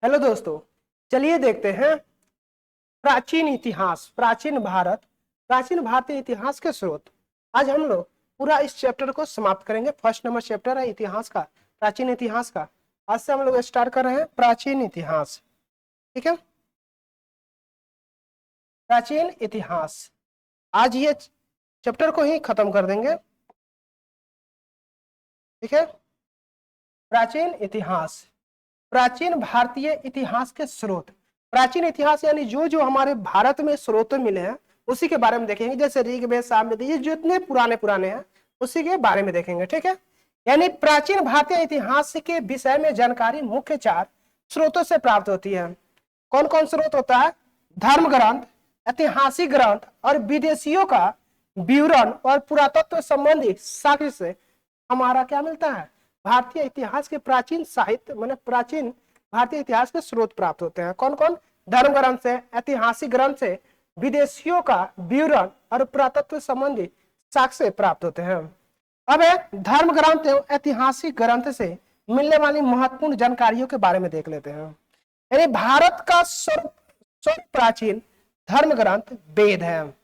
Hello दोस्तों, चलिए देखते हैं प्राचीन इतिहास, प्राचीन भारतीय इतिहास के स्रोत। आज हम लोग पूरा इस चैप्टर को समाप्त करेंगे। फर्स्ट नंबर चैप्टर है इतिहास का, प्राचीन इतिहास का। आज से हम लोग स्टार्ट कर रहे हैं प्राचीन इतिहास। ठीक है, प्राचीन इतिहास आज ये चैप्टर को ही खत्म कर देंगे। ठीक है, प्राचीन इतिहास, प्राचीन भारतीय इतिहास के स्रोत। प्राचीन इतिहास यानी जो जो हमारे भारत में स्रोत मिले हैं उसी के बारे में देखेंगे। जैसे ऋग्वेद, सामवेद, ये जितने पुराने पुराने हैं उसी के बारे में देखेंगे। ठीक है, यानी प्राचीन भारतीय इतिहास के विषय में जानकारी मुख्य 4 स्रोतों से प्राप्त होती है। कौन कौन स्रोत होता है? धर्म ग्रंथ, ऐतिहासिक ग्रंथ और विदेशियों का विवरण और पुरातत्व संबंधी साक्ष्य से हमारा क्या मिलता है? भारतीय इतिहास के प्राचीन साहित्य माने प्राचीन भारतीय इतिहास के स्रोत प्राप्त होते हैं। कौन कौन? धर्म ग्रंथ से, ऐतिहासिक ग्रंथ से, विदेशियों का विवरण और पुरातत्व संबंधी साक्ष्य प्राप्त होते हैं। अब धर्म ग्रंथ एवं ऐतिहासिक ग्रंथ से मिलने वाली महत्वपूर्ण जानकारियों के बारे में देख लेते हैं। यानी भारत का सर्व प्राचीन धर्म ग्रंथ वेद है।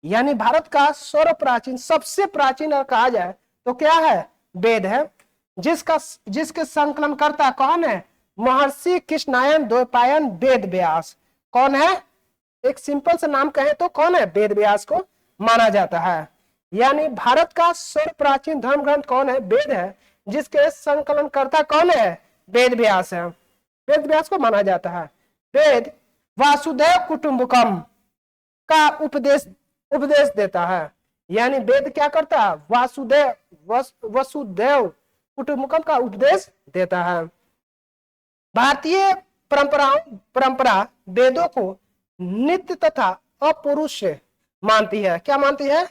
यानी भारत का सर्व प्राचीन, सबसे प्राचीन अगर कहा जाए तो क्या है? वेद है। जिसके संकलनकर्ता कौन है? महर्षि कृष्णायन द्वैपायन वेद व्यास। कौन है? एक सिंपल सा नाम कहे तो कौन है? वेद व्यास को माना जाता है। यानी भारत का सर्व प्राचीन धर्म ग्रंथ कौन है? वेद है। जिसके संकलनकर्ता कौन है? वेद व्यास है। वेद व्यास को माना जाता है। वेद वासुदेव कुटुंबकम का उपदेश देता है। यानी वेद क्या करता है? वसुदेव कुटुंबकम का उपदेश देता है। भारतीय परंपरा वेदों को नित्य तथा अपौरुष मानती है। क्या मानती है?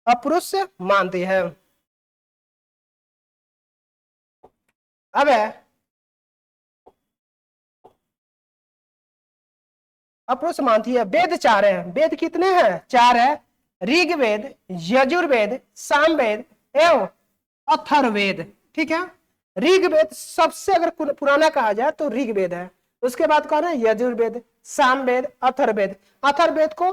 अपौरुष मानती है। अब अपौरुष मानती है। वेद 4 है। वेद कितने हैं? 4 है। ऋग्वेद, यजुर्वेद, सामवेद एवं अथर्ववेद। ठीक है, ऋग्वेद सबसे अगर पुराना कहा जाए तो ऋग्वेद है। उसके बाद कौन है? यजुर्वेद, सामवेद, अथर्ववेद। अथर्ववेद को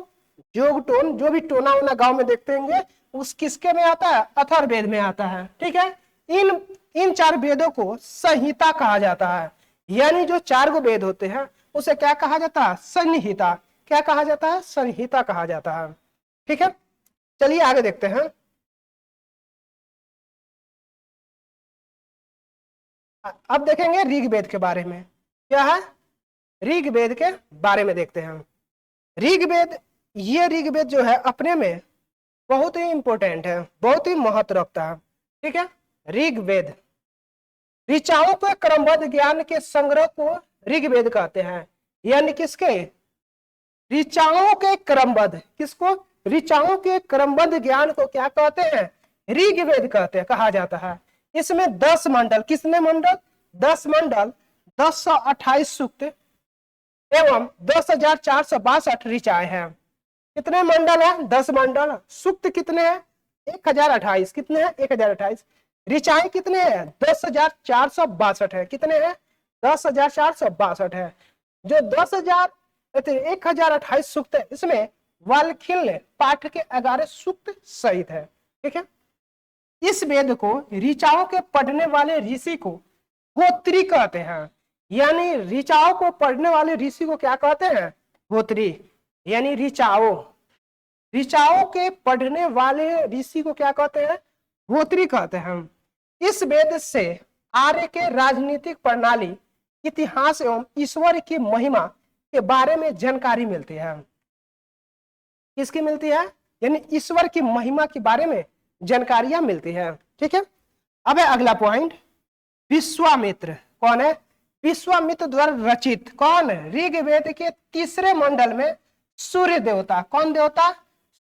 जोगटोन, जो भी टोना वोना गांव में देखते होंगे, उस किसके में आता है? अथर्ववेद में आता है। ठीक है, इन 4 वेदों को संहिता कहा जाता है। यानी जो 4 गो वेद होते हैं उसे क्या कहा जाता है? संहिता। क्या कहा जाता है? संहिता कहा जाता है। ठीक है, चलिए आगे देखते हैं। अब देखेंगे ऋग्वेद के बारे में। क्या है? ऋग्वेद के बारे में देखते हैं। ऋग्वेद, ये ऋग्वेद जो है अपने में बहुत ही इंपॉर्टेंट है, बहुत ही महत्व रखता है। ठीक है, ऋग्वेद ऋचाओं के क्रमबद्ध ज्ञान के संग्रह को ऋग्वेद कहते हैं। यानी किसके? ऋचाओं के क्रमबद्ध, किसको? ऋचाओं के क्रमबद्ध ज्ञान को क्या कहते हैं? ऋग्वेद कहते हैं, कहा जाता है। इसमें 10 मंडल, कितने मंडल? 10 मंडल, 1028 सूक्त एवं 10,462 ऋचाएं हैं। कितने मंडल है? 10 मंडल। सूक्त कितने हैं? 1028। कितने हैं? 1028। ऋचाएं कितने हैं? 10,462 है। कितने हैं? 10,462 है। जो 1028 सूक्त है, इसमें वाल्खिल्य पाठ के 11 सूक्त सहित है। ठीक है, इस वेद को ऋचाओं के पढ़ने वाले ऋषि को होत्री कहते हैं। यानी ऋचाओं को पढ़ने वाले ऋषि को क्या कहते हैं? होत्री। यानी ऋचाओं के पढ़ने वाले ऋषि को क्या कहते हैं? होत्री कहते हैं। इस वेद से आर्य के राजनीतिक प्रणाली, इतिहास एवं ईश्वर की महिमा के बारे में जानकारी मिलती है। किसकी मिलती है? यानी ईश्वर की महिमा के बारे में जानकारियां मिलती है। ठीक है, अब है अगला पॉइंट, विश्वामित्र। कौन है? विश्वामित्र द्वारा रचित। कौन? ऋग्वेद के 3रे मंडल में सूर्य देवता, कौन देवता?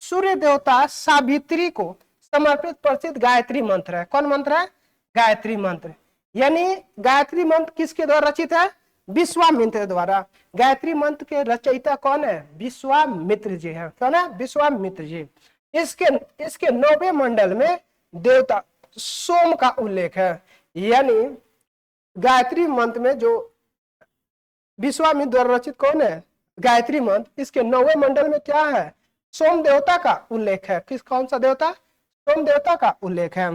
सूर्य देवता सावित्री को समर्पित प्रसिद्ध गायत्री मंत्र है। कौन मंत्र है? गायत्री मंत्र। यानी गायत्री मंत्र किसके द्वारा रचित है? विश्वामित्र द्वारा। गायत्री मंत्र के रचयिता कौन है? विश्वामित्र जी है। कौन है? विश्वामित्र जी। इसके 9वें मंडल में देवता सोम का उल्लेख है। यानी गायत्री मंत्र में जो विश्वामित्र द्वारा रचित कौन है? गायत्री मंत्र। इसके 9वें मंडल में क्या है? सोम देवता का उल्लेख है। किस कौन सा देवता? सोम देवता का उल्लेख है।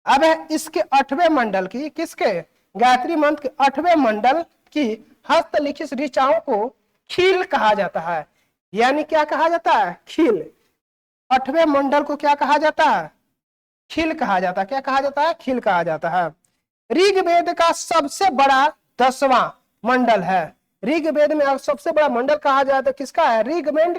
अब है इसके 8वें मंडल की, किसके? गायत्री मंत्र के 8वें मंडल की हस्तलिखित ऋचाओं को खील कहा जाता है। यानी क्या कहा जाता है? खील। 8वें मंडल को क्या कहा जाता है? खील कहा जाता है। क्या कहा जाता है? खील कहा जाता है। ऋग्वेद का सबसे बड़ा 10वां मंडल है। ऋग्वेद में अब सबसे बड़ा मंडल कहा जाए तो किसका है? ऋग्वेद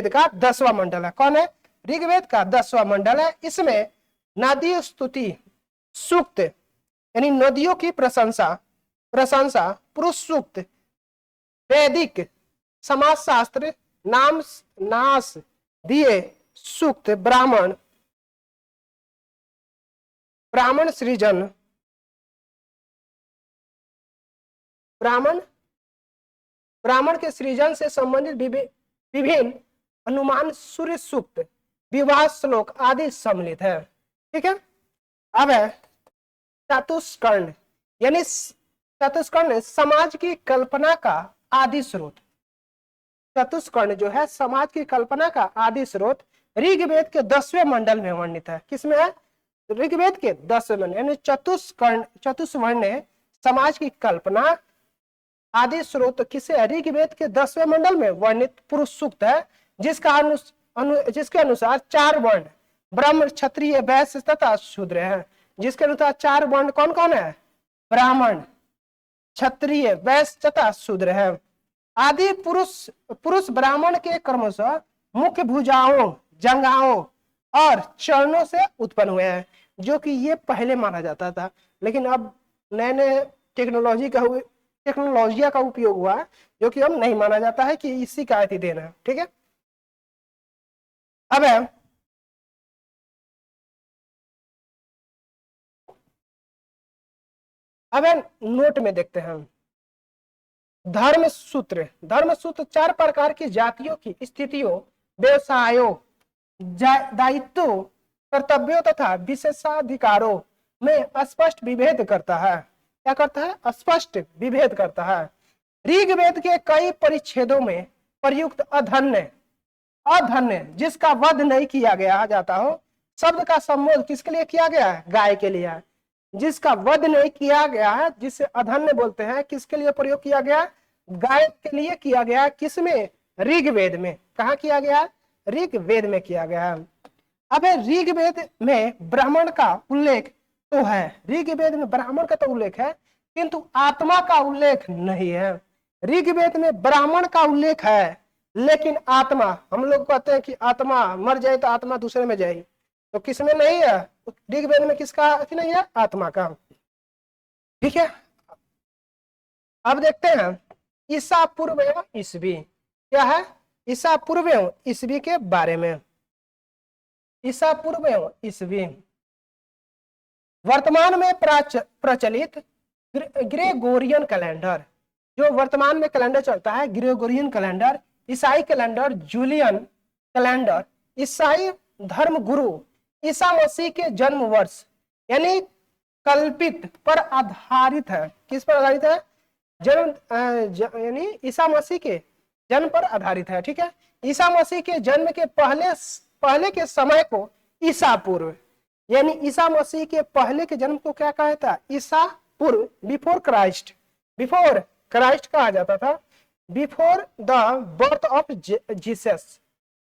का 10वां मंडल है। कौन है? ऋग्वेद का 10वां मंडल है। इसमें नदी स्तुति सूक्त यानी नदियों की प्रशंसा पुरुष सूक्त, वैदिक समाजशास्त्र, नाम नाश दिए सूक्त, ब्राह्मण सृजन, ब्राह्मण के सृजन से संबंधित विभिन्न अनुमान, सूर्य सूक्त, विवाह श्लोक आदि सम्मिलित है। ठीक है। अब है चतुष्कर्ण यानी चतुष्कर्ण समाज की कल्पना का आदि स्रोत। चतुष्कर्ण जो है समाज की कल्पना का आदि स्रोत ऋग्वेद के 10वें मंडल में वर्णित है। किसमें है? ऋग्वेद के 10वें मंडल यानी चतुष्वर्ण समाज की कल्पना आदि स्रोत किसे? ऋग्वेद के 10वें मंडल में वर्णित पुरुष सूक्त है, जिसके अनुसार 4 वर्ण ब्राह्मण, क्षत्रिय, वैश्य तथा शूद्र हैं। जिसके अनुसार 4 वर्ण कौन कौन है? ब्राह्मण, क्षत्रिय, वैश्य तथा शूद्र है। आदि पुरुष ब्राह्मण के क्रमशः मुख्य भुजाओं, जंघाओं और चरणों से उत्पन्न हुए हैं, जो कि ये पहले माना जाता था, लेकिन अब नए नए टेक्नोलॉजिया का उपयोग हुआ है, जो कि अब नहीं माना जाता है कि इसी का अति देना है। ठीक है। अब है नोट में देखते हैं धर्म सूत्र 4 प्रकार की जातियों की स्थितियों, व्यवसायों, दायित्वों, कर्तव्यों तथा विशेषाधिकारों में स्पष्ट विभेद करता है। क्या करता है? स्पष्ट विभेद करता है। ऋग्वेद के कई परिच्छेदों में प्रयुक्त अधन्य जिसका वध नहीं किया गया जाता हो शब्द का संबोध किसके लिए किया गया है? गाय के लिए। जिसका वध नहीं किया गया है, जिसे अधन्य बोलते हैं, किसके लिए प्रयोग किया गया? गाय के लिए किया गया। किसमें? ऋग्वेद में। कहा किया गया? ऋग्वेद में किया गया। अब ऋग्वेद में ब्राह्मण का उल्लेख तो है, ऋग्वेद में ब्राह्मण का तो उल्लेख है, किंतु आत्मा का उल्लेख नहीं है। ऋग्वेद में ब्राह्मण का उल्लेख है, लेकिन आत्मा, हम लोग कहते हैं कि आत्मा मर जाए तो आत्मा दूसरे में जाए, तो किसमें नहीं है? ऋग्वेद में किसका अथी नहीं है? आत्मा का। ठीक है। अब देखते हैं ईसा पूर्व एवं ईसवी। क्या है? ईसा पूर्व एवं ईसवी के बारे में। ईसा पूर्व एवं ईसवी वर्तमान में प्रचलित ग्रेगोरियन कैलेंडर, जो वर्तमान में कैलेंडर चलता है ग्रेगोरियन कैलेंडर, ईसाई कैलेंडर जूलियन कैलेंडर, ईसाई धर्म गुरु ईसा मसीह के जन्म वर्ष यानी कल्पित पर आधारित है। किस पर आधारित है? यानी ईसा मसीह के जन्म पर आधारित है। ठीक है। ईसा मसीह के जन्म के पहले के समय को ईसा पूर्व यानी ईसा मसीह के पहले के जन्म को क्या कहा था? ईसा पूर्व, बिफोर क्राइस्ट कहा जाता था, before the birth of Jesus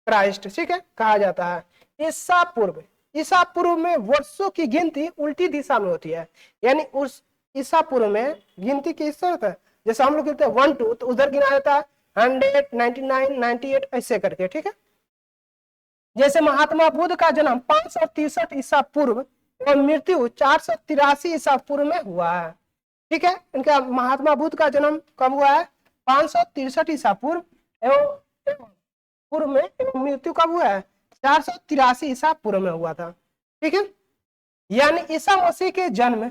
Christ. ठीक है, कहा जाता है ईसा पूर्व। ईसा पूर्व में वर्षों की गिनती उल्टी दिशा में होती है, यानी उस ईसा पूर्व में गिनती किस तरह है? जैसे हम लोग गिनते हैं 1 2, तो उधर गिना जाता है 100, 99, 98 ऐसे करके। ठीक है। जैसे महात्मा बुद्ध का जन्म 563 ईसा पूर्व और मृत्यु 483 ईसा पूर्व में हुआ है। ठीक है। इनका महात्मा बुद्ध का जन्म कब हुआ है? 563 ईसा पूर्व में, मृत्यु कब हुआ है? 483 ईसा पूर्व में हुआ था। ठीक है। यानी ईसा मसीह के जन्म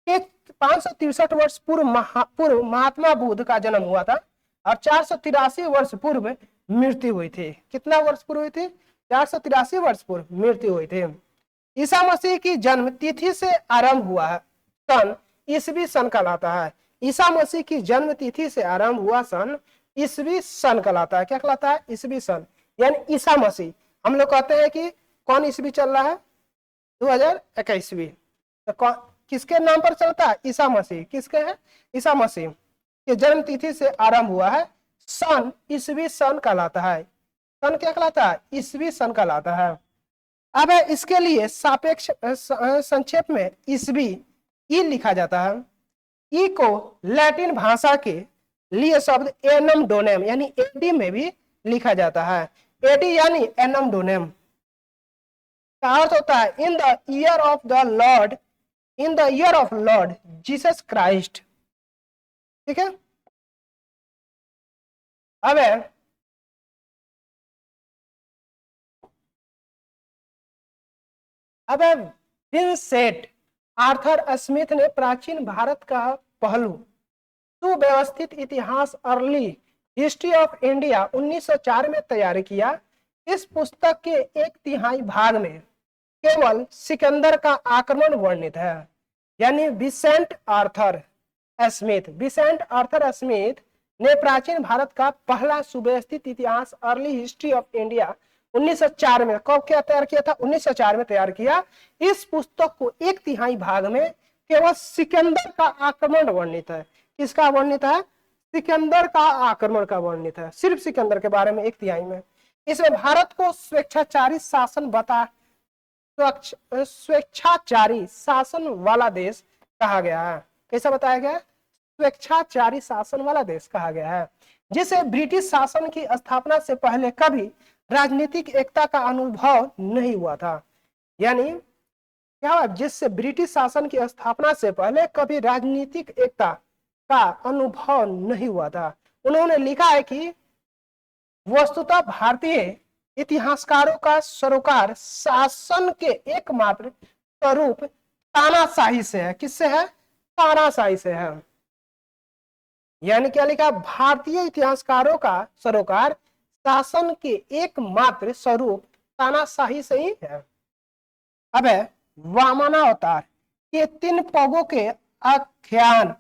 के 563 वर्ष पूर्व महात्मा बुद्ध का जन्म हुआ था और 483 वर्ष पूर्व मृत्यु हुई थी। कितना वर्ष पूर्व हुई थी? 483 वर्ष पूर्व मृत्यु हुई थी। ईसा मसीह की जन्म तिथि से आरंभ हुआ है सन ईसवी सन कहलाता है। ईसा मसीह की जन्म तिथि से आरंभ हुआ सन ईसवी सन कहलाता है। क्या कहलाता है? ईसवी सन, यानी ईसा मसीह। हम लोग कहते हैं कि कौन ईसवी चल रहा है? 2021वीं। तो किसके नाम पर चलता है? ईसा मसीह। किसके है? ईसा मसीह के जन्म तिथि से आरंभ हुआ है। सन ईसवी सन कहलाता है। सन क्या कहलाता है? ईसवी सन कहलाता है। अब इसके लिए सापेक्ष संक्षेप में ईसवी ई लिखा जाता है। ई को लैटिन भाषा के लिए शब्द एनम डोनेम यानी एडी में भी लिखा जाता है। एडी यानी एनम डोनेम का अर्थ होता है in the year of the Lord, in the year of Lord Jesus Christ. ठीक है। अब विंसेंट आर्थर स्मिथ ने प्राचीन भारत का पहलू सुव्यवस्थित इतिहास अर्ली हिस्ट्री ऑफ इंडिया 1904 में तैयार किया। इस पुस्तक के 1/3 भाग में केवल सिकंदर का आक्रमण वर्णित है। यानी विंसेंट आर्थर स्मिथ ने प्राचीन भारत का पहला सुव्यवस्थित इतिहास अर्ली हिस्ट्री ऑफ इंडिया 1904 में कब क्या तैयार किया था? 1904 में तैयार किया। इस पुस्तक को 1/3 भाग में केवल सिकंदर का आक्रमण वर्णित है। किसका वर्णित है? सिकंदर का आक्रमण का वर्णित है। सिर्फ सिकंदर के बारे में 1/3 में। इसमें भारत को स्वेच्छाचारी शासन वाला देश कहा गया है। कैसा बताया गया? स्वेच्छाचारी शासन वाला देश कहा गया है, जिसे ब्रिटिश शासन की स्थापना से पहले कभी राजनीतिक एकता का अनुभव नहीं हुआ था। यानी क्या हुआ? जिससे ब्रिटिश शासन की स्थापना से पहले कभी राजनीतिक एकता का अनुभव नहीं हुआ था। उन्होंने लिखा है कि वस्तुतः भारतीय इतिहासकारों का सरोकार शासन के एकमात्र स्वरूप तानाशाही से है। किससे है? तानाशाही से है। यानी क्या लिखा? भारतीय इतिहासकारों का सरोकार शासन के एकमात्र स्वरूप तानाशाही से ही है। अब वामनावतार के 3 पगों के आख्यान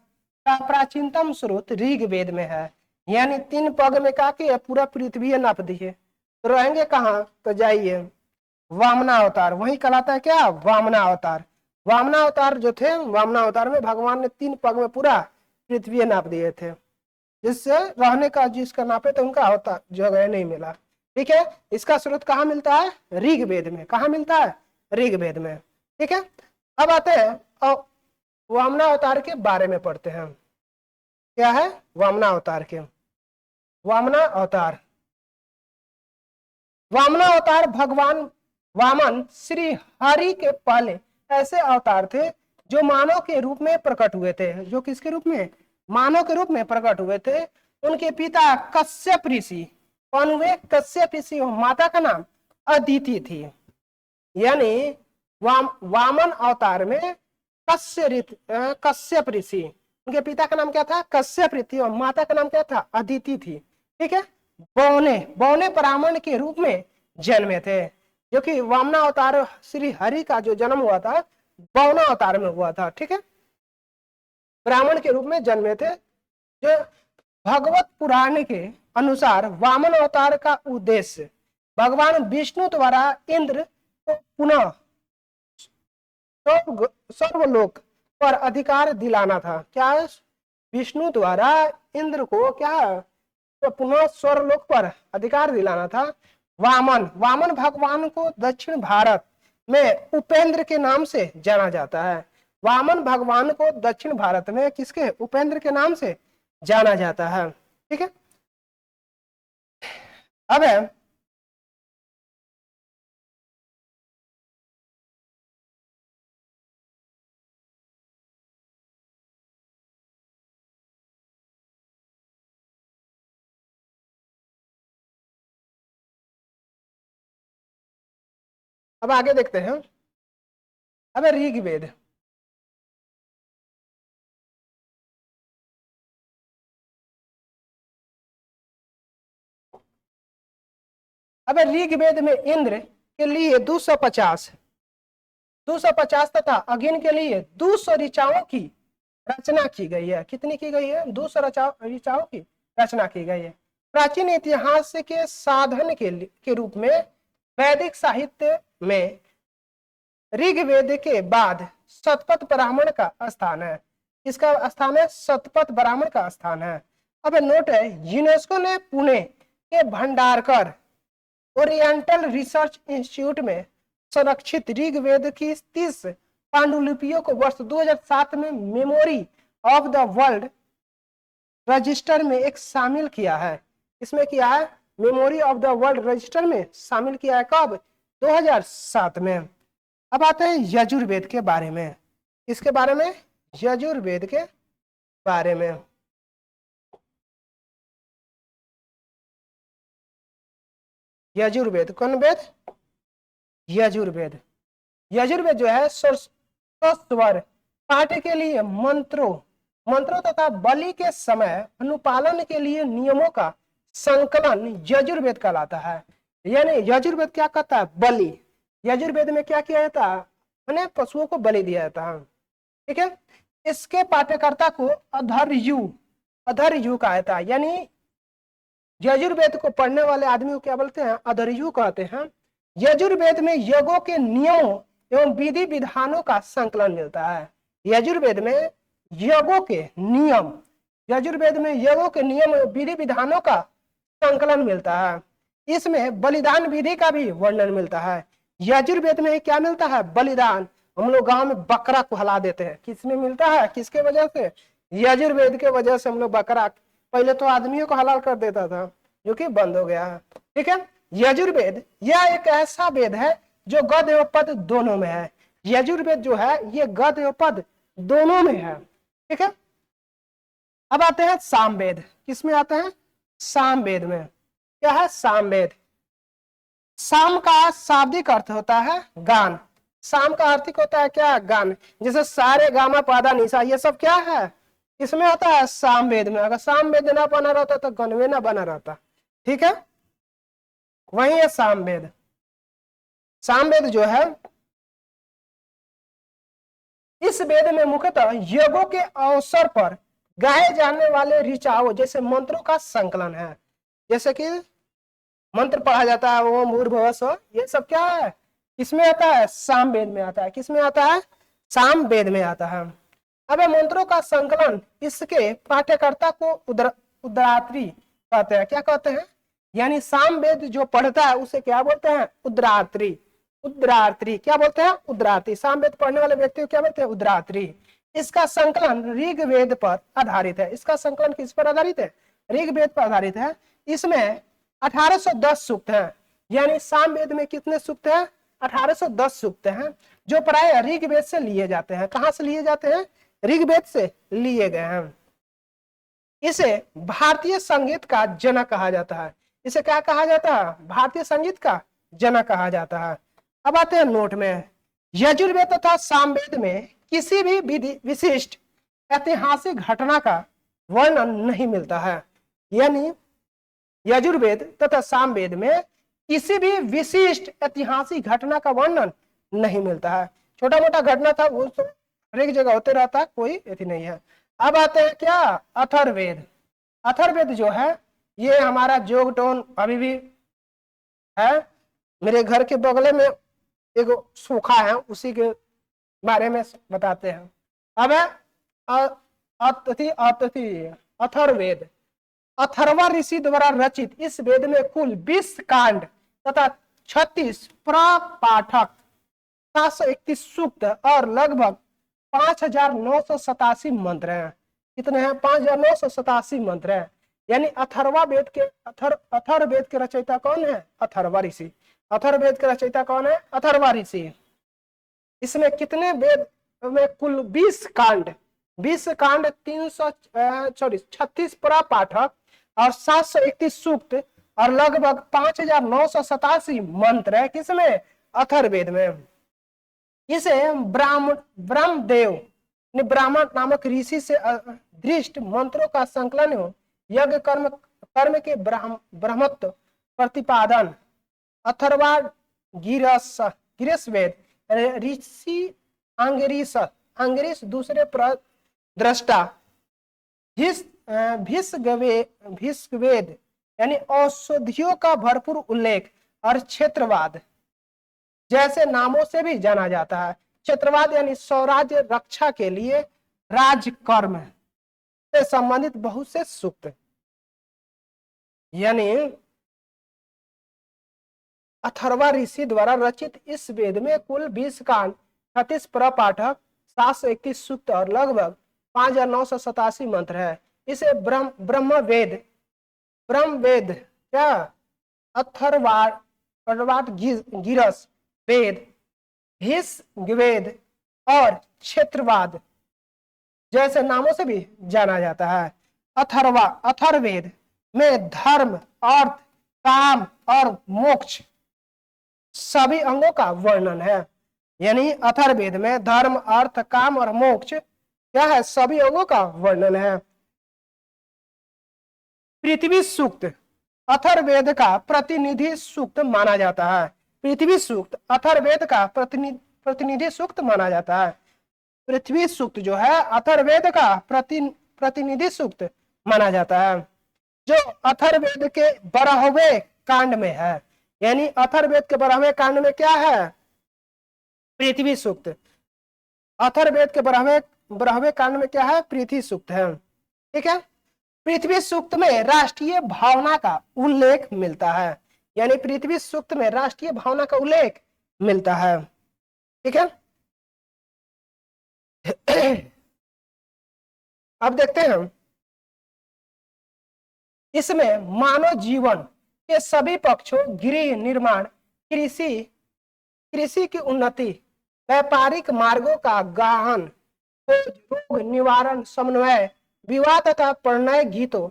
का प्राचीनतम स्रोत ऋग्वेद में है। यानी 3 पग में का के पूरा पृथ्वी नाप दिए तो रहेंगे कहाँ? तो जाइए वामनावतार, वही कहलाता है क्या? वामनावतार। वामनावतार जो थे, वामनावतार में भगवान ने 3 पग में पूरा पृथ्वी नाप दिए थे, जिससे रहने का जिसका नापे तो उनका होता जगह नहीं मिला। ठीक है। इसका स्रोत कहाँ मिलता है? ऋग्वेद में। कहाँ मिलता है? ऋग्वेद में। ठीक है। अब आते हैं और वामना अवतार के बारे में पढ़ते हैं। क्या है वामना अवतार के? वामना अवतार, वामना अवतार भगवान वामन श्री हरि के पहले ऐसे अवतार थे जो मानव के रूप में प्रकट हुए थे। जो किसके रूप में? मानव के रूप में प्रकट हुए थे। उनके पिता कश्यप ऋषि। कौन हुए? कश्यप ऋषि। माता का नाम अदिति थी। यानी वामन अवतार में कश्यप ऋषि, उनके पिता का नाम क्या था? कश्यप ऋषि, और माता का नाम क्या था? अदिति थी। ठीक है। बौने ब्राह्मण के रूप में जन्मे थे, जो कि वामना अवतार श्री हरि का जो जन्म हुआ था बौना अवतार में हुआ था। ठीक है। ब्राह्मण के रूप में जन्मे थे। जो भगवत पुराण के अनुसार वामन अवतार का उद्देश्य भगवान विष्णु द्वारा इंद्र को पुनः सर्वलोक पर अधिकार दिलाना था। क्या? विष्णु द्वारा इंद्र को क्या? तो पुनः स्वर्लोक पर अधिकार दिलाना था। वामन भगवान को दक्षिण भारत में उपेंद्र के नाम से जाना जाता है। वामन भगवान को दक्षिण भारत में किसके? उपेंद्र के नाम से जाना जाता है। ठीक है। अब आगे देखते हैं। अब ऋग्वेद, अब ऋग्वेद में इंद्र के लिए 250 तथा अग्नि के लिए 200 ऋचाओं की रचना की गई है। कितनी की गई है? 200 ऋचाओं की रचना की गई है। प्राचीन इतिहास के साधन के रूप में वैदिक साहित्य में ऋग्वेद के बाद शतपथ ब्राह्मण का स्थान है। इसका स्थान है, शतपथ ब्राह्मण का स्थान है। अब नोट है, यूनेस्को ने पुणे के भंडारकर ओरिएंटल रिसर्च इंस्टीट्यूट में संरक्षित ऋग्वेद की 30 पांडुलिपियों को वर्ष 2007 में memory of the world register में एक शामिल किया है। इसमें किया है, memory of the world register में शामिल किया है। कब? 2007 में। अब आते हैं यजुर्वेद के बारे में। इसके बारे में, यजुर्वेद के बारे में। यजुर्वेद कौन वेद? यजुर्वेद। यजुर्वेद जो है स्वर पाठ के लिए मंत्रों तथा बलि के समय अनुपालन के लिए नियमों का संकलन यजुर्वेद कहलाता है। यानी यजुर्वेद क्या कहता है? बलि। यजुर्वेद में क्या किया जाता है? मैंने पशुओं को बलि दिया जाता है। ठीक है। इसके पाठ्यकर्ता को अधर्यु कहा जाता है। यानी यजुर्वेद को पढ़ने वाले आदमी को क्या बोलते हैं? अधर्यु कहते हैं। यजुर्वेद में यज्ञों के नियमों एवं विधि विधानों का संकलन मिलता है। यजुर्वेद में यज्ञों के नियम, यजुर्वेद में यज्ञों के नियम एवं विधि विधानों का संकलन मिलता है। इसमें बलिदान विधि का भी वर्णन मिलता है। यजुर्वेद में क्या मिलता है? बलिदान। हम लोग गांव में बकरा को हला देते हैं, किसमें मिलता है? किसके वजह से? यजुर्वेद के वजह से हम लोग बकरा, पहले तो आदमियों को हलाल कर देता था, जो कि बंद हो गया है। ठीक है। यजुर्वेद यह एक ऐसा वेद है जो गद एवं पद दोनों में है। यजुर्वेद जो है ये गद एवं पद दोनों में है। ठीक है। अब आते हैं सामवेद। किसमें आते हैं? सामवेद में। क्या है? सामवेद। साम का शाब्दिक अर्थ होता है गान। साम का अर्थ होता है क्या? गान। जैसे सारे गामा पादा निशा, ये सब क्या है? इसमें आता है सामवेद में। अगर सामवेद ना बना रहता तो गणवे ना बना रहता। ठीक है। वही है सामवेद। सामवेद जो है, इस वेद में मुख्यतः यज्ञों के अवसर पर गाए जाने वाले ऋचाओं जैसे मंत्रों का संकलन है। जैसे कि मंत्र पढ़ा जाता है ओम भूर्भुवः स्वः, ये सब क्या है? इसमें आता है? सामवेद में आता है। किसमें आता है? सामवेद में आता है। अब मंत्रों का संकलन, इसके पाठ्यकर्ता को उद्रात्री कहते हैं। क्या कहते हैं? यानी सामवेद जो पढ़ता है उसे क्या बोलते हैं? उद्रात्री। उद्रात्री क्या बोलते हैं? उद्रात्री। सामवेद पढ़ने वाले व्यक्ति को क्या बोलते हैं? उद्रात्री। इसका संकलन ऋग्वेद पर आधारित है। इसका संकलन किस पर आधारित है? ऋग्वेद पर आधारित है। इसमें 1810 सूक्त है। यानी सामवेद में कितने सूक्त हैं? 1810 सूक्त हैं, जो प्राय ऋग्वेद से लिए जाते हैं। कहां से लिए जाते हैं? ऋग्वेद से लिए गए हैं। इसे भारतीय संगीत का जनक कहा जाता है। इसे क्या कहा जाता है? भारतीय संगीत का जनक कहा जाता है। अब आते हैं नोट में। यजुर्वेद तथा सामवेद में किसी भी विशिष्ट ऐतिहासिक घटना का वर्णन नहीं मिलता है। यानी यजुर्वेद तथा सामवेद में किसी भी विशिष्ट ऐतिहासिक घटना का वर्णन नहीं मिलता है। छोटा मोटा घटना था वो तो हर एक जगह होते रहता है, कोई ऐसी नहीं है। अब आते हैं क्या? अथर्ववेद। अथर्ववेद जो है ये हमारा जोगटोन अभी भी है। मेरे घर के बगल में एक सूखा है, उसी के बारे में बताते हैं। अब है अथर्ववेद। अथर्वा ऋषि द्वारा रचित इस वेद में कुल 20 कांड तथा 36 प्रपाठक, 731 सूक्त और लगभग 5987 मंत्र हैं। कितने हैं? 5987 मंत्र हैं। यानी अथर्ववेद के रचयिता कौन है? अथर्वा ऋषि। अथर्ववेद के रचयिता कौन है? अथर्वा ऋषि। इसमें कितने वेद में कुल 20 कांड 36 प्रपाठक और 731 सूक्त और लगभग 5987 मंत्र है। किसमें? अथर्ववेद में। इसे ब्रह्मदेव ने ब्राह्मण नामक ऋषि से दृष्ट मंत्रों का संकलन हो यज्ञ कर्म के ब्रह्मत्व प्रतिपादन अथर्वा गिरस वेद ऋषि अंगरीश दूसरे दृष्टा, भिष्गवेद यानी औषधियों का भरपूर उल्लेख, और क्षेत्रवाद जैसे नामों से भी जाना जाता है। क्षेत्रवाद यानी स्वराज्य रक्षा के लिए राजकर्म से संबंधित बहुत से सूक्त, यानी अथर्वा ऋषि द्वारा रचित इस वेद में कुल 20 कांड, 36 प्रपाठक, 731 सूक्त और लगभग 5987 मंत्र है। इसे ब्रह्म वेद क्या अथर्वाण गिरस वेद, भिष्गवेद और क्षेत्रवाद जैसे नामों से भी जाना जाता है। अथर्वेद में धर्म, अर्थ, काम और मोक्ष सभी अंगों का वर्णन है। यानी अथर्वेद में धर्म, अर्थ, काम और मोक्ष क्या है, सभी अंगों का वर्णन है। पृथ्वी सूक्त अथर्वेद का प्रतिनिधि सूक्त माना जाता है। पृथ्वी सूक्त अथर्वेद का प्रतिनिधि सूक्त माना जाता है। पृथ्वी सूक्त जो है अथर्वेद का प्रतिनिधि सूक्त माना जाता है, जो अथर्वेद के 12वें कांड में है। यानी अथर्वेद के 12वें कांड में क्या है, पृथ्वी सूक्त। अथर्वेद के 12वें कांड में क्या है, पृथ्वी सूक्त है। ठीक है। पृथ्वी सूक्त में राष्ट्रीय भावना का उल्लेख मिलता है। यानी पृथ्वी सूक्त में राष्ट्रीय भावना का उल्लेख मिलता है। ठीक है। अब देखते हैं, इसमें मानव जीवन के सभी पक्षों, गृह निर्माण, कृषि की उन्नति, व्यापारिक मार्गों का गहन खोज, रोग निवारण, समन्वय, विवाह तथा प्रणय गीतों,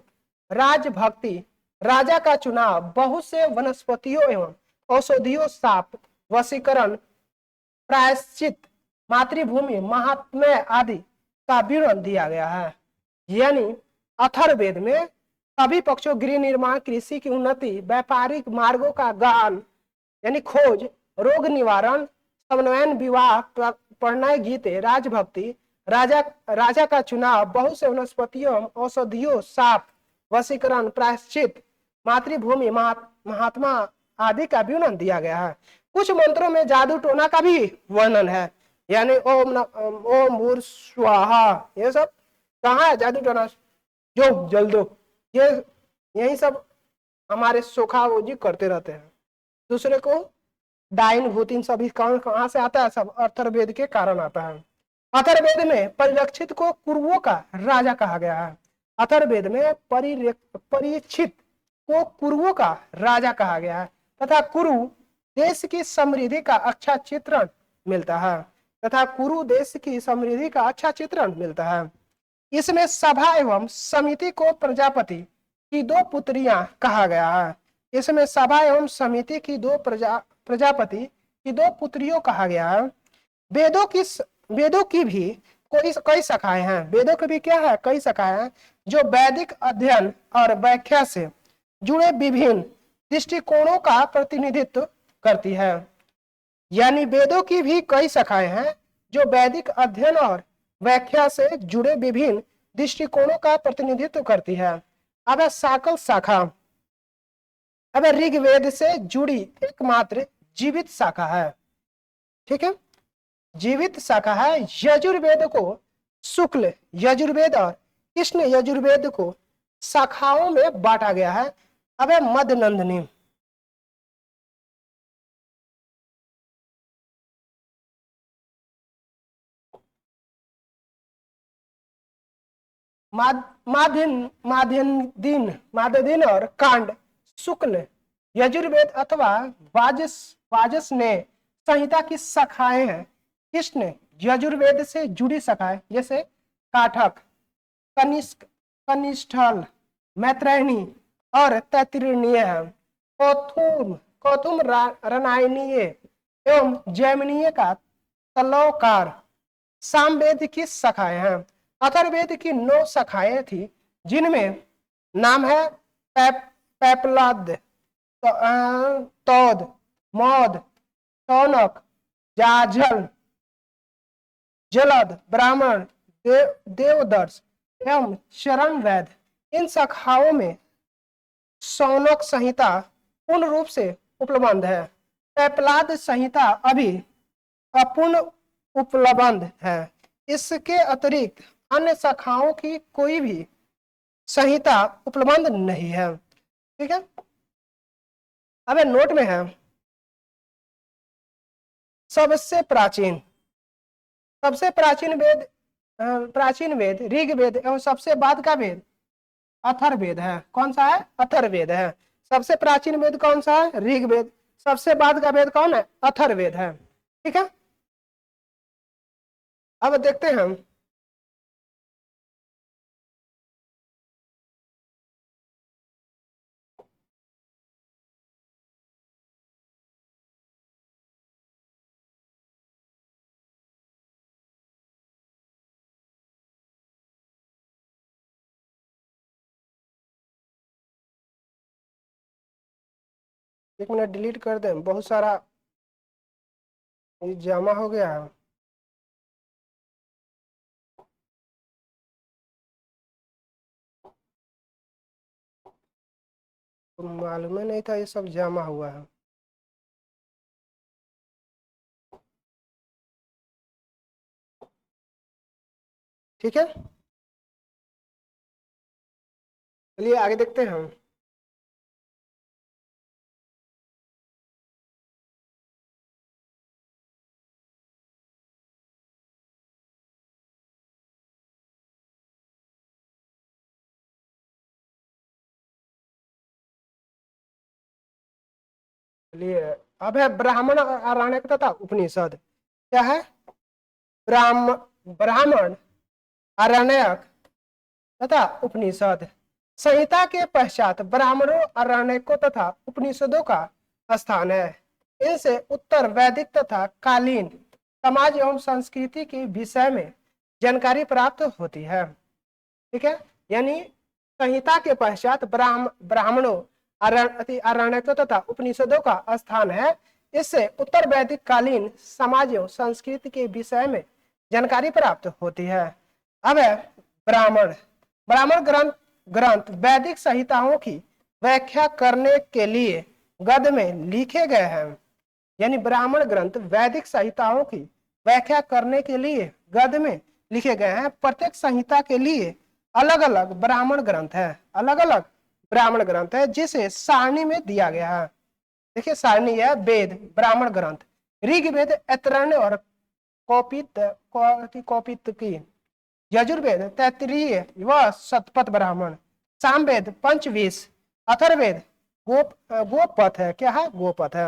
राजभक्ति, राजा का चुनाव, बहुत से वनस्पतियों एवं औषधियों, साप, वशीकरण, प्रायश्चित, मातृभूमि, महात्म्य आदि का विवरण दिया गया है। यानी अथर्ववेद में सभी पक्षों, गृह निर्माण, कृषि की उन्नति, व्यापारिक मार्गों का गहन यानी खोज, रोग निवारण, समन्वयन, विवाह, प्रणय गीते, राजभक्ति, राजा का चुनाव, बहुत से वनस्पतियों, औषधियों, साप, वशीकरण, प्रायश्चित, मातृभूमि, महात्मा आदि का विवरण दिया गया है। कुछ मंत्रों में जादू टोना का भी वर्णन है। यानी ओम भूर स्वाहा, ये सब कहाँ है जादू टोना, जो जल्दो, ये यही सब हमारे सोखा जी करते रहते हैं, दूसरे को डाइन भूतिन सभी कहाँ से आता है, सब अथर्ववेद के कारण आता है। अथर्ववेद में परिरक्षित को कुरुओं का राजा कहा गया है। अथर्ववेद में परीक्षित को कुरुओं का राजा कहा गया है तथा कुरु देश की समृद्धि का अच्छा चित्रण मिलता है इसमें सभा एवं समिति को प्रजापति की 2 पुत्रियां कहा गया है। इसमें सभा एवं समिति की 2 प्रजापति की 2 पुत्रियों कहा गया है। वेदों की भी कई शाखाएं हैं। वेदों की भी क्या है, कई शाखाएं हैं, जो वैदिक अध्ययन और व्याख्या से जुड़े विभिन्न दृष्टिकोणों का प्रतिनिधित्व करती है। यानी वेदों की भी कई शाखाएं हैं जो वैदिक अध्ययन और व्याख्या से जुड़े विभिन्न दृष्टिकोणों का प्रतिनिधित्व करती है। अब साकल शाखा, अब ऋग्वेद से जुड़ी एकमात्र जीवित शाखा है। ठीक है, जीवित शाखा है। यजुर्वेद को शुक्ल यजुर्वेद और कृष्ण यजुर्वेद को शाखाओं में बांटा गया है। अब मदनंदनी, माध्यदिन और कांड शुक्ल यजुर्वेद अथवा वाजस ने संहिता की शाखाएं हैं। कृष्ण यजुर्वेद से जुड़ी शाखाएं जैसे काठक, कनिष्ठल, मैत्रेयनी और तैत्तिरीय है। कौतुम रनायनीय एवं जैमिनीय का तलौकार सामवेद की शाखाएं हैं। अथर्ववेद की 9 शाखाएं थी, जिनमें नाम है पैपलाद, तौद, मौद, शौनक, जाजल, जलद, ब्राह्मण, देवदर्श एवं चरण वैद, इन शाखाओं में शौनक संहिता पूर्ण रूप से उपलब्ध है। पैपलाद संहिता अभी अपूर्ण उपलब्ध है। इसके अतिरिक्त अन्य शाखाओं की कोई भी संहिता उपलब्ध नहीं है। ठीक है, अब नोट में है सबसे प्राचीन वेद ऋग्वेद एवं सबसे बाद का वेद अथर्ववेद है। कौन सा है? अथर्ववेद है। सबसे प्राचीन वेद कौन सा है? ऋग्वेद। सबसे बाद का वेद कौन है? अथर्ववेद है। ठीक है, अब देखते हैं हम एक मिनट डिलीट कर दें, बहुत सारा जमा हो गया है। तो मालूम ही नहीं था ये सब जमा हुआ है। ठीक है, चलिए आगे देखते हैं हम। चलिए, अब है ब्राह्मण आरण्यक तथा उपनिषद। क्या है? ब्राह्मण आरण्यक तथा उपनिषद। संहिता के पश्चात ब्राह्मणों, आरण्यकों तथा उपनिषदों का स्थान है। इनसे उत्तर वैदिक तथा कालीन समाज एवं संस्कृति के विषय में जानकारी प्राप्त होती है। ठीक है, यानी संहिता के पश्चात ब्राह्मणों, आरण्यकों तथा उपनिषदों का स्थान है। इससे उत्तर वैदिक कालीन समाज एवं संस्कृति के विषय में जानकारी प्राप्त होती है। अब है ब्राह्मण। ब्राह्मण ग्रंथ वैदिक संहिताओं की व्याख्या करने के लिए गद्य में लिखे गए हैं। यानी ब्राह्मण ग्रंथ वैदिक संहिताओं की व्याख्या करने के लिए गद्य में लिखे गए हैं। प्रत्येक संहिता के लिए अलग अलग ब्राह्मण ग्रंथ है, अलग अलग ब्राह्मण ग्रंथ है, जिसे सारणी में दिया गया है। देखिए सारणी है वेद, ब्राह्मण ग्रंथ, ऋग्वेद, ऐतरेय और कौपितकी, यजुर्वेद, तैत्तिरीय व शतपथ ब्राह्मण, सामवेद, पंचवीस, अथर्ववेद गोपथ है। क्या है? गोपथ है।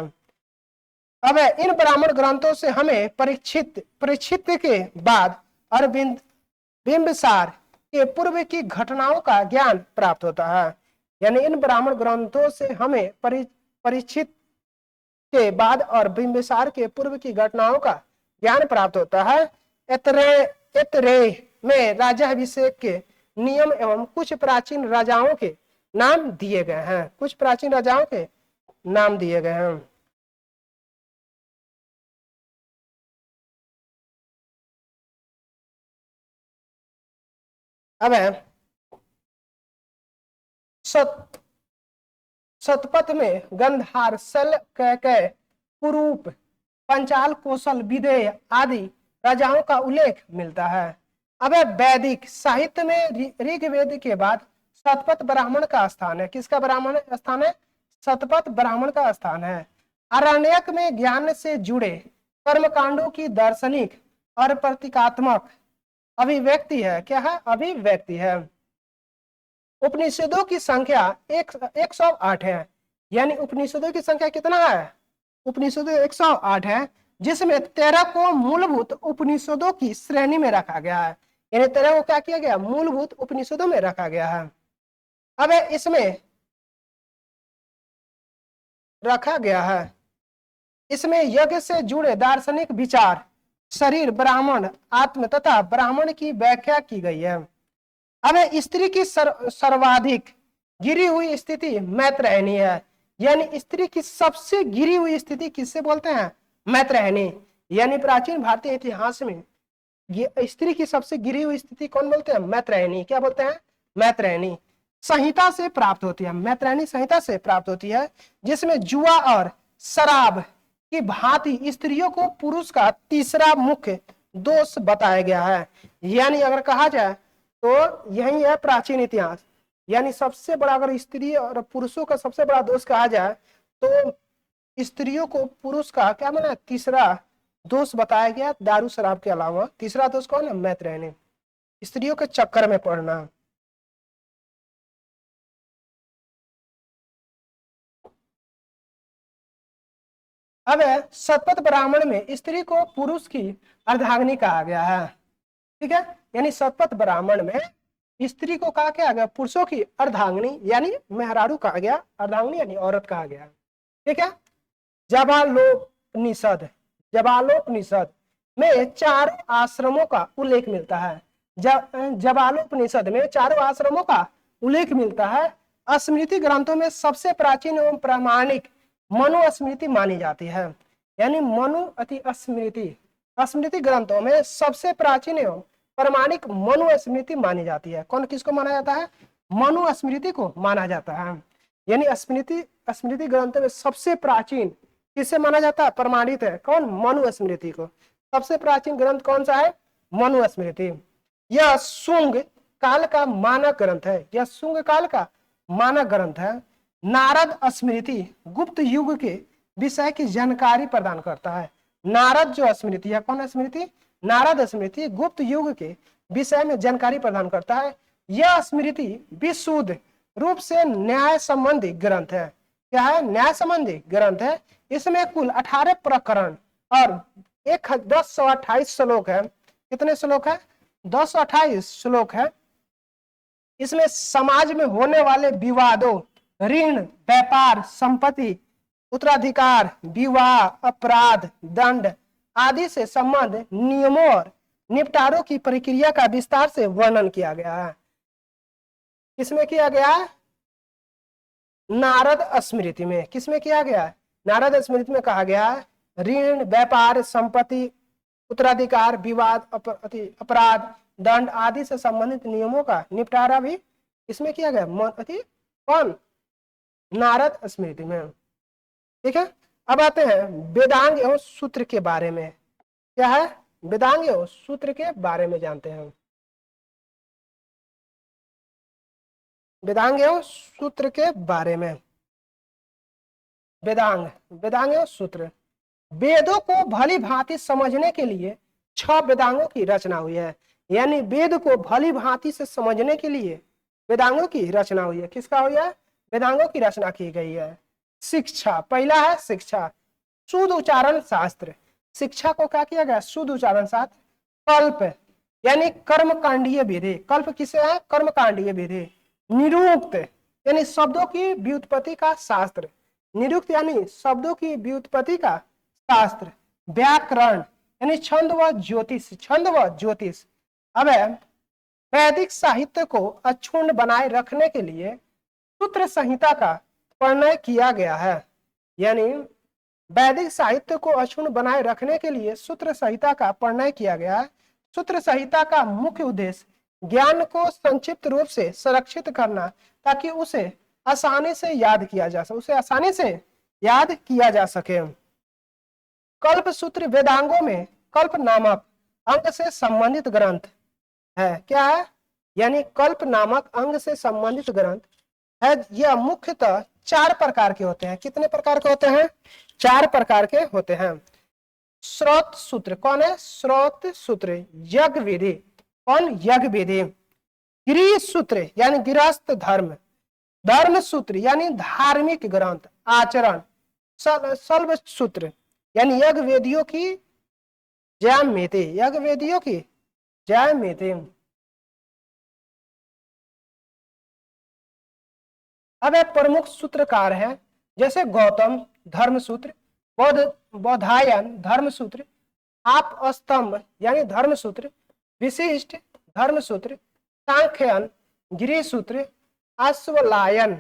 अब इन ब्राह्मण ग्रंथों से हमें परीक्षित के बाद अरविंद बिंबिसार के पूर्व की घटनाओं का ज्ञान प्राप्त होता है। यानी इन ब्राह्मण ग्रंथों से हमें परीक्षित के बाद और बिंबिसार के पूर्व की घटनाओं का ज्ञान प्राप्त होता है। ऐतरेय में राजाभिषेक के नियम एवं कुछ प्राचीन राजाओं के नाम दिए गए हैं। कुछ प्राचीन राजाओं के नाम दिए गए हैं। अब है शतपथ में गंधार, सल, कैकय, कुरूप, पंचाल, कौशल, विदेह आदि राजाओं का उल्लेख मिलता है। अब वैदिक साहित्य में ऋग्वेद के बाद शतपथ ब्राह्मण का स्थान है। किसका ब्राह्मण स्थान है? शतपथ ब्राह्मण का स्थान है। आरण्यक में ज्ञान से जुड़े कर्मकांडों की दार्शनिक और प्रतीकात्मक अभिव्यक्ति है। क्या है? अभिव्यक्ति है। उपनिषदों की संख्या 108 है। यानी उपनिषदों की संख्या कितना है? उपनिषदों 108 है, जिसमें 13 को मूलभूत उपनिषदों की श्रेणी में रखा गया है। यानी 13 को क्या किया गया? मूलभूत उपनिषदों में रखा गया है। अब इसमें रखा गया है, इसमें यज्ञ से जुड़े दार्शनिक विचार, शरीर, ब्राह्मण, आत्म तथा ब्राह्मण की व्याख्या की गई है। अब स्त्री की सर्वाधिक गिरी हुई स्थिति मैत्रेयनी है। यानी स्त्री की सबसे गिरी हुई स्थिति किससे बोलते हैं? मैत्रेयनी। यानी प्राचीन भारतीय इतिहास में ये स्त्री की सबसे गिरी हुई स्थिति कौन बोलते हैं? मैत्रेयनी। क्या बोलते हैं? मैत्रेयनी। संहिता से प्राप्त होती है, मैत्रेयनी संहिता से प्राप्त होती है, जिसमें जुआ और शराब की भांति स्त्रियों को पुरुष का तीसरा मुख्य दोष बताया गया है। यानी अगर कहा जाए तो यही है प्राचीन इतिहास। यानी सबसे बड़ा, अगर स्त्री और पुरुषों का सबसे बड़ा दोष कहा जाए तो स्त्रियों को पुरुष का क्या माना? तीसरा दोष बताया गया दारू शराब के अलावा। तीसरा दोष कौन है? मैत्रेयनी, स्त्रियों के चक्कर में पड़ना। अब शतपथ ब्राह्मण में स्त्री को पुरुष की अर्धांगिनी कहा गया है। ठीक है, यानी शतपथ ब्राह्मण में स्त्री को कहा क्या गया? पुरुषों की अर्धांगिनी यानी मेहरारू कहा गया, अर्धांगिनी यानी औरत कहा गया। ठीक है, जबालोपनिषद, जबालोपनिषद में 4 आश्रमों का उल्लेख मिलता है। जबालोपनिषद में 4 आश्रमों का उल्लेख मिलता है। स्मृति ग्रंथों में सबसे प्राचीन एवं प्रामाणिक मनुस्मृति मानी जाती है। यानी स्मृति, स्मृति ग्रंथों में सबसे प्राचीन एवं प्रामाणिक मनुस्मृति मानी जाती है। कौन किसको माना जाता है? मनुस्मृति को माना जाता है। यानी स्मृति ग्रंथ में सबसे प्राचीन किसे माना जाता है? प्रमाणित है कौन? मनुस्मृति को। सबसे प्राचीन ग्रंथ कौन सा है? मनुस्मृति। यह शुंग काल का मानक ग्रंथ है, यह शुंग काल का मानक ग्रंथ है। नारद स्मृति गुप्त युग के विषय की जानकारी प्रदान करता है। नारद जो स्मृति है, कौन स्मृति? नारद स्मृति गुप्त युग के विषय में जानकारी प्रदान करता है। यह स्मृति विशुद्ध रूप से न्याय संबंधी ग्रंथ है। क्या है? न्याय संबंधी ग्रंथ है। इसमें कुल 18 प्रकरण और 1028 श्लोक है। कितने श्लोक है? 1028 श्लोक है। इसमें समाज में होने वाले विवादों, ऋण, व्यापार, संपत्ति, उत्तराधिकार, विवाह, अपराध, दंड आदि से संबंध नियमों और निपटारों की प्रक्रिया का विस्तार से वर्णन किया गया है। किसमें किया गया है? नारद स्मृति में। किसमें किया गया है? नारद स्मृति में कहा गया है ऋण, व्यापार, संपत्ति, उत्तराधिकार, विवाद, अपराध, दंड आदि से संबंधित नियमों का निपटारा भी इसमें किया गया। कौन? नारद स्मृति में। ठीक है, अब आते हैं वेदांग एवं सूत्र के बारे में। क्या है? वेदांग एवं सूत्र के बारे में जानते हैं। वेदांग एवं सूत्र के बारे में। वेदांग एवं सूत्र। वेदों को भली भांति समझने के लिए 6 वेदांगों की रचना हुई है। यानी वेद को भली भांति से समझने के लिए वेदांगों की रचना हुई है। किसका हुई है? वेदांगों की रचना की गई है। शिक्षा, पहला है शिक्षा, शुद्ध उच्चारण शास्त्र। शिक्षा को क्या किया गया? शुद्ध उच्चारण शास्त्र। कल्प यानी कर्मकांडीय विधि। कल्प किसे है? कर्मकांडीय विधि। निरुक्त यानी शब्दों की व्युत्पत्ति का शास्त्र। निरुक्त यानी शब्दों की व्युत्पत्ति का शास्त्र। व्याकरण यानी छंद व ज्योतिष, छंद व ज्योतिष। अब वैदिक साहित्य को अक्षुण्ण बनाए रखने के लिए सूत्र संहिता का प्रणय किया गया है। यानी वैदिक साहित्य को अक्षुण्ण बनाए रखने के लिए सूत्र संहिता का प्रणय किया गया है। सूत्र संहिता का मुख्य उद्देश्य ज्ञान को संक्षिप्त रूप से संरक्षित करना, ताकि उसे आसानी से याद किया जा सके, कल्प सूत्र वेदांगों में कल्प नामक अंग से संबंधित ग्रंथ है। क्या है? यानी कल्प नामक अंग से संबंधित ग्रंथ है। यह मुख्यतः 4 प्रकार के होते हैं। कितने प्रकार के होते हैं? 4 प्रकार के होते हैं। श्रोत सूत्र, कौन है? श्रोत सूत्र। यज्ञ विधि, कौन? यज्ञ विधि। गृह सूत्र यानी गृहस्थ धर्म। धर्म सूत्र यानी धार्मिक ग्रंथ, आचरण। शल्व सूत्र यानी यज्ञ वेदियों की ज्यामिति, यज्ञ वेदियों की ज्यामिति। अब एक प्रमुख सूत्रकार है, जैसे गौतम धर्मसूत्र, बौधायन धर्मसूत्र, आप स्तंभ यानी धर्मसूत्र, विशिष्ट धर्मसूत्र, सांख्यन गृह सूत्र, अश्वलायन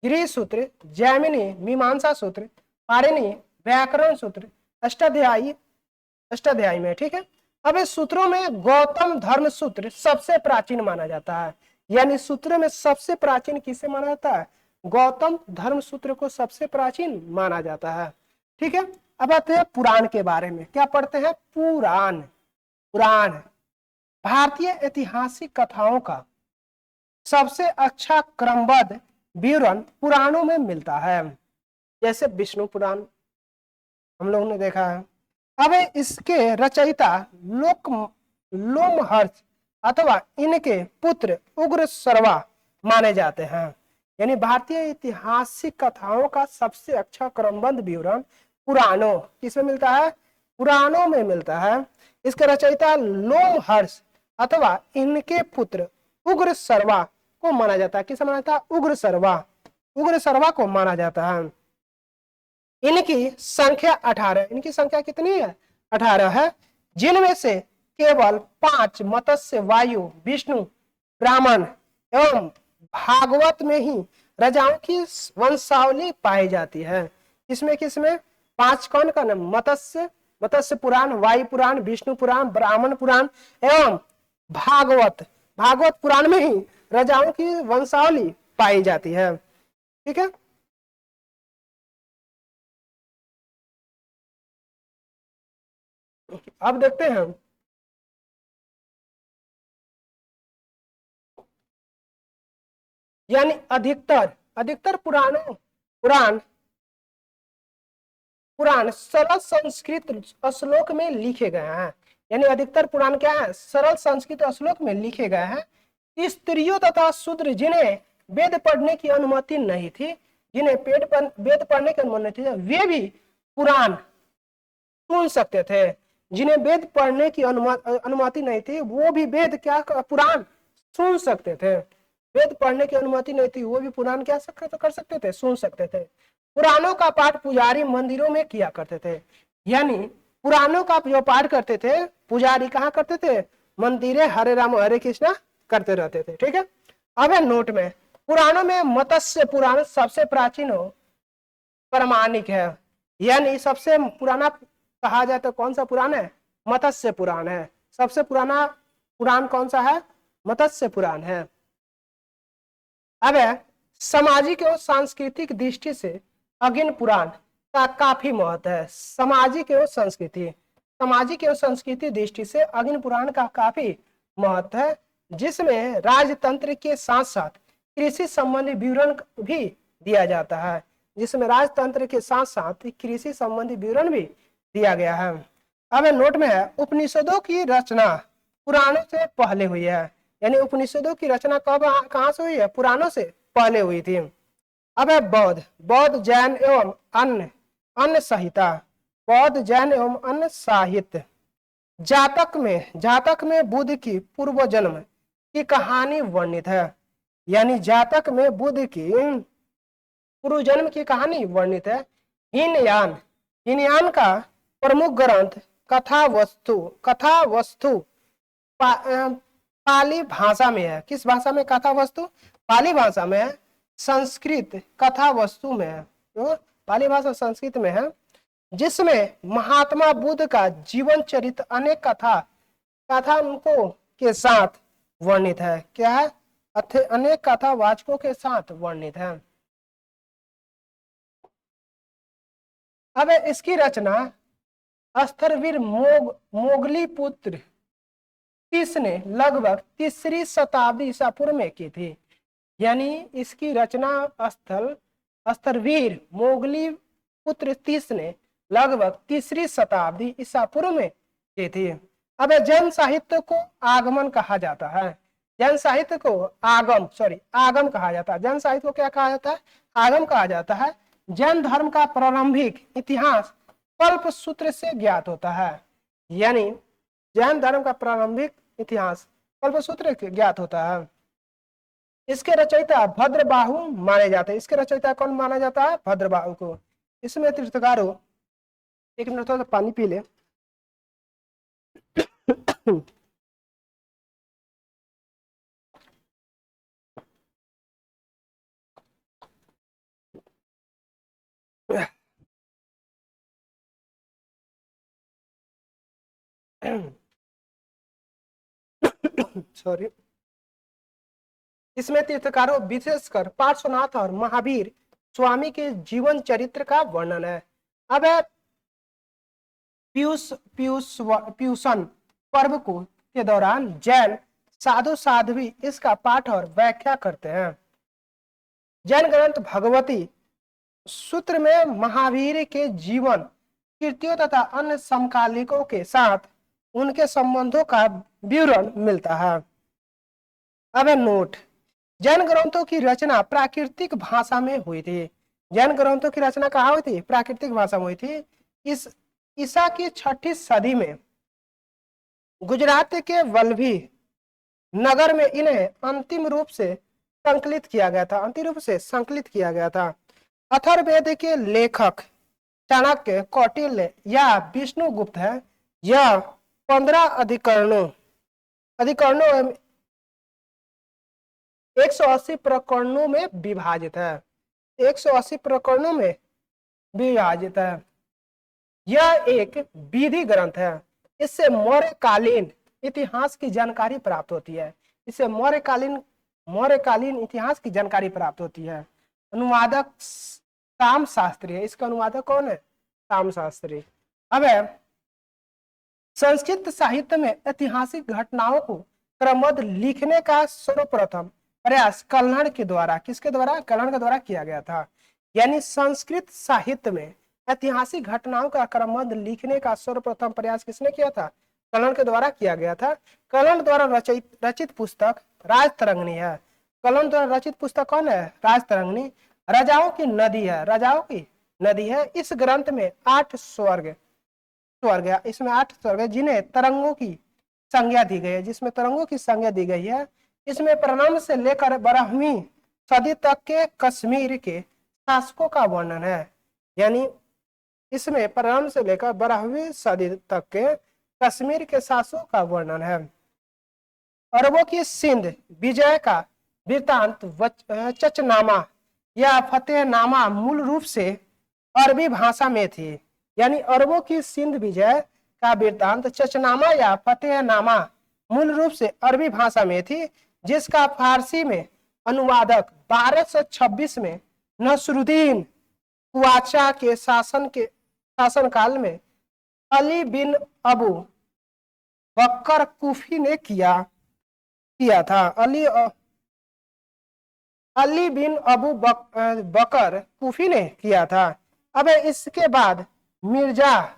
गृह सूत्र, जैमिनी मीमांसा सूत्र, पाणिनि व्याकरण सूत्र, अष्टाध्यायी में। ठीक है, अब इस सूत्रों में गौतम धर्म सूत्र सबसे प्राचीन माना जाता है, यानी सूत्र में सबसे प्राचीन किसे माना जाता है? गौतम धर्म सूत्र को सबसे प्राचीन माना जाता है। ठीक है, अब आते हैं पुराण के बारे में। क्या पढ़ते हैं? पुराण। पुराण भारतीय ऐतिहासिक कथाओं का सबसे अच्छा क्रमबद्ध विवरण पुराणों में मिलता है, जैसे विष्णु पुराण हम लोगों ने देखा है। अब इसके रचयिता लोमहर्ष अथवा इनके पुत्र उग्र सर्वा माने जाते हैं। यानी भारतीय ऐतिहासिक कथाओं का सबसे अच्छा क्रमबद्ध विवरण पुराणों किसमें मिलता है? पुराणों में मिलता है। इसके रचयिता लोमहर्ष अथवा इनके पुत्र उग्र सर्वा को माना जाता है। किसे माना जाता है? उग्र सर्वा। उग्र सर्वा को माना जाता है। इनकी संख्या 18। इनकी संख्या कितनी है? 18 है, जिनमें से केवल 5 मत्स्य, वायु, विष्णु, ब्राह्मण एवं भागवत में ही राजाओं की वंशावली पाई जाती है। किसमें किसमें? 5 कौन का नाम? मत्स्य पुराण, वायु पुराण, विष्णु पुराण, ब्राह्मण पुराण एवं भागवत। भागवत पुराण में ही राजाओं की वंशावली पाई जाती है। ठीक है, अब देखते हैं यानी अधिकतर अधिकतर पुराण पुराण सरल संस्कृत श्लोक में लिखे गए हैं। यानी अधिकतर पुराण क्या है? सरल संस्कृत श्लोक में लिखे गए हैं। स्त्रियों तथा शूद्र जिन्हें वेद पढ़ने की अनुमति नहीं थी, जिन्हें वेद पढ़ने की अनुमति नहीं थी, वे भी पुराण सुन सकते थे। जिन्हें वेद पढ़ने की अनुमति नहीं थी, वो भी वेद क्या पुराण सुन सकते थे। वेद पढ़ने की अनुमति नहीं थी, वो भी पुराण क्या कर सकते थे? सुन सकते थे। पुराणों का पाठ पुजारी मंदिरों में किया करते थे। यानी पुराणों का जो पाठ करते थे पुजारी कहाँ करते थे? मंदिरे हरे राम हरे कृष्णा करते रहते थे। ठीक है, अब है नोट में, पुराणों में मत्स्य पुराण सबसे प्राचीन हो प्रामाणिक है। यानी सबसे पुराना कहा जाए तो कौन सा पुराण है? मत्स्य पुराण है। सबसे पुराना पुराण कौन सा है? मत्स्य पुराण है। अब है सामाजिक एवं सांस्कृतिक दृष्टि से अग्नि पुराण का काफी महत्व है। सामाजिक एवं संस्कृति दृष्टि से अग्नि पुराण का काफी महत्व है, जिसमें राजतंत्र के साथ साथ कृषि संबंधी विवरण भी दिया जाता है। जिसमें राजतंत्र के साथ साथ कृषि संबंधी विवरण भी दिया गया है। अब नोट में है उपनिषदों की रचना पुराणों से पहले हुई है। यानी उपनिषदों की रचना कब कहां से हुई है? पुराणों से पहले हुई थी। अब है बौद्ध जैन एवं अन्य अन्य संहिता। बौद्ध जैन एवं अन्य साहित्य। जातक में बुद्ध की पूर्व जन्म की कहानी वर्णित है। यानी जातक में बुद्ध की पूर्व जन्म की कहानी वर्णित है। हीनयान का प्रमुख ग्रंथ कथा वस्तु पाली भाषा में है। किस भाषा में कथा वस्तु? पाली भाषा में है। संस्कृत कथा वस्तु में है। तो पाली भाषा संस्कृत में है, जिसमें महात्मा बुद्ध का जीवन चरित्र अनेक कथानकों के साथ वर्णित है। क्या है? अनेक कथावाचकों के साथ वर्णित है। अब इसकी रचना स्थरवीर मोगली पुत्र ने लगभग 3री शताब्दी ईसा पूर्व में की थी। यानी इसकी रचना स्थरवीर मोगली पुत्र ने लगभग 3री शताब्दी ईसा पूर्व में की थी। अब जैन साहित्य को आगमन कहा जाता है। जैन साहित्य को आगम कहा जाता है। जैन साहित्य को क्या कहा जाता है? आगम कहा जाता है। जैन धर्म का प्रारंभिक इतिहास कल्प सूत्र से ज्ञात होता है। यानी जैन धर्म का प्रारंभिक इतिहास कल्प सूत्र से ज्ञात होता है। इसके रचयिता भद्रबाहु माने जाते हैं। इसके रचयिता कौन माना जाता है? भद्रबाहु को। इसमें तीर्थकारों, एक मिनट थोड़ा पानी पी ले। सॉरी, इसमें तीर्थकारों विशेषकर पार्श्वनाथ और महावीर स्वामी के जीवन चरित्र का वर्णन है। अब है पीयूषण पर्व को के दौरान जैन साधु साध्वी इसका पाठ और व्याख्या करते हैं। जैन ग्रंथ भगवती सूत्र में महावीर के जीवन कृतियों तथा अन्य समकालिकों के साथ उनके संबंधों का विवरण मिलता है। अब नोट, जैन ग्रंथों की रचना प्राकृतिक भाषा में हुई थी। जैन ग्रंथों की रचना कहाँ हुई थी? प्राकृतिक भाषा में हुई थी। इस ईसा की 6ठी सदी में गुजरात के वल्लभी नगर में इन्हें अंतिम रूप से संकलित किया गया था। अंतिम रूप से संकलित किया गया था। अथर्ववेद के लेखक चाणक्य, कौटिल्य या विष्णुगुप्त है। यह 15 अधिकरणों 180 प्रकरणों में विभाजित है। 180 प्रकरणों में विभाजित है। यह एक विधि ग्रंथ है। इससे मौर्यकालीन इतिहास की जानकारी प्राप्त होती है। इससे मौर्यकालीन इतिहास की जानकारी प्राप्त होती है। अनुवादक शाम शास्त्री है। इसका अनुवादक कौन है? शाम शास्त्री। अब है संस्कृत साहित्य में ऐतिहासिक घटनाओं को क्रमबद्ध लिखने का सर्वप्रथम प्रयास कल्हड़ के द्वारा, किसके द्वारा? कल्हड़ के द्वारा किया गया था। यानी संस्कृत साहित्य में ऐतिहासिक घटनाओं का क्रमबद्ध लिखने का सर्वप्रथम प्रयास किसने किया था? कल्हड़ के द्वारा किया गया था। कल्हड़ द्वारा रचित पुस्तक राजतरंगिणी है। कल्हड़ द्वारा रचित पुस्तक कौन है? राजतरंगिणी। राजाओं की नदी है। राजाओं की नदी है। इस ग्रंथ में 8 स्वर्ग है। इसमें 8 स्वर्ग है जिन्हें तरंगों की संज्ञा दी गई है। जिसमें तरंगों की संज्ञा दी गई है। इसमें प्रारंभ से लेकर 12वीं सदी तक के कश्मीर के शासकों का वर्णन है। यानी इसमें प्रारंभ से लेकर 12वीं सदी तक के कश्मीर के शासकों का वर्णन है। अरबों की सिंध विजय का वृत्तांत चचनामा या फतेहनामा मूल रूप से अरबी भाषा में थी। यानी अरबों की सिंध विजय का वृत्तांत चचनामा या फतेहनामा मूल रूप से अरबी भाषा में थी, जिसका फारसी में अनुवादक 1226 में नसरुद्दीन कुआचा के शासनकाल में अली बिन अबू बकर कुफी ने किया था। अली बिन अबू बकर कुफी ने किया था। अब इसके बाद मिर्जा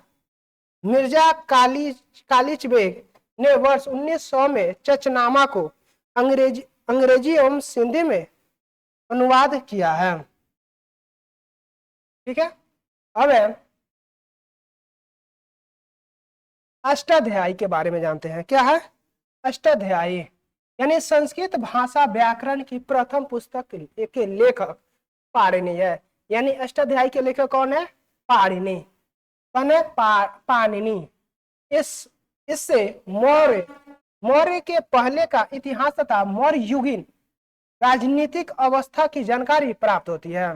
कालिच बेग ने वर्ष 1900 में चचनामा को अंग्रेजी एवं सिंधी में अनुवाद किया है। ठीक है। अब अष्टाध्यायी के बारे में जानते हैं। क्या है अष्टाध्यायी? यानी संस्कृत भाषा व्याकरण की प्रथम पुस्तक के लेखक पाणिनि है। यानी अष्टाध्यायी के लेखक कौन है? पाणिनि। कौन है? पाणिनि। इससे मौर्य के पहले का इतिहास तथा मौर्य युगीन राजनीतिक अवस्था की जानकारी प्राप्त होती है।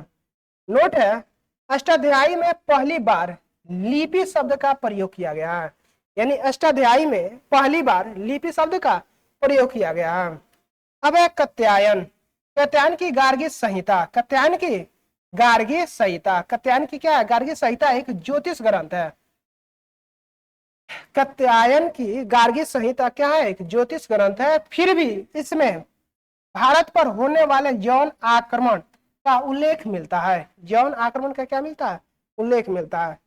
नोट है, अष्टाध्यायी में पहली बार लिपि शब्द का प्रयोग किया गया है। यानी अष्टाध्यायी में पहली बार लिपि शब्द का प्रयोग किया गया है। अब है कात्यायन की गार्गी संहिता। कात्यायन की गार्गी क्या है? गार्गी संहिता एक ज्योतिष ग्रंथ है। कात्यायन की गार्गी संहिता क्या है? एक ज्योतिष ग्रंथ है। फिर भी इसमें भारत पर होने वाले यौन आक्रमण का उल्लेख मिलता है। यौन आक्रमण का क्या मिलता है? उल्लेख मिलता है।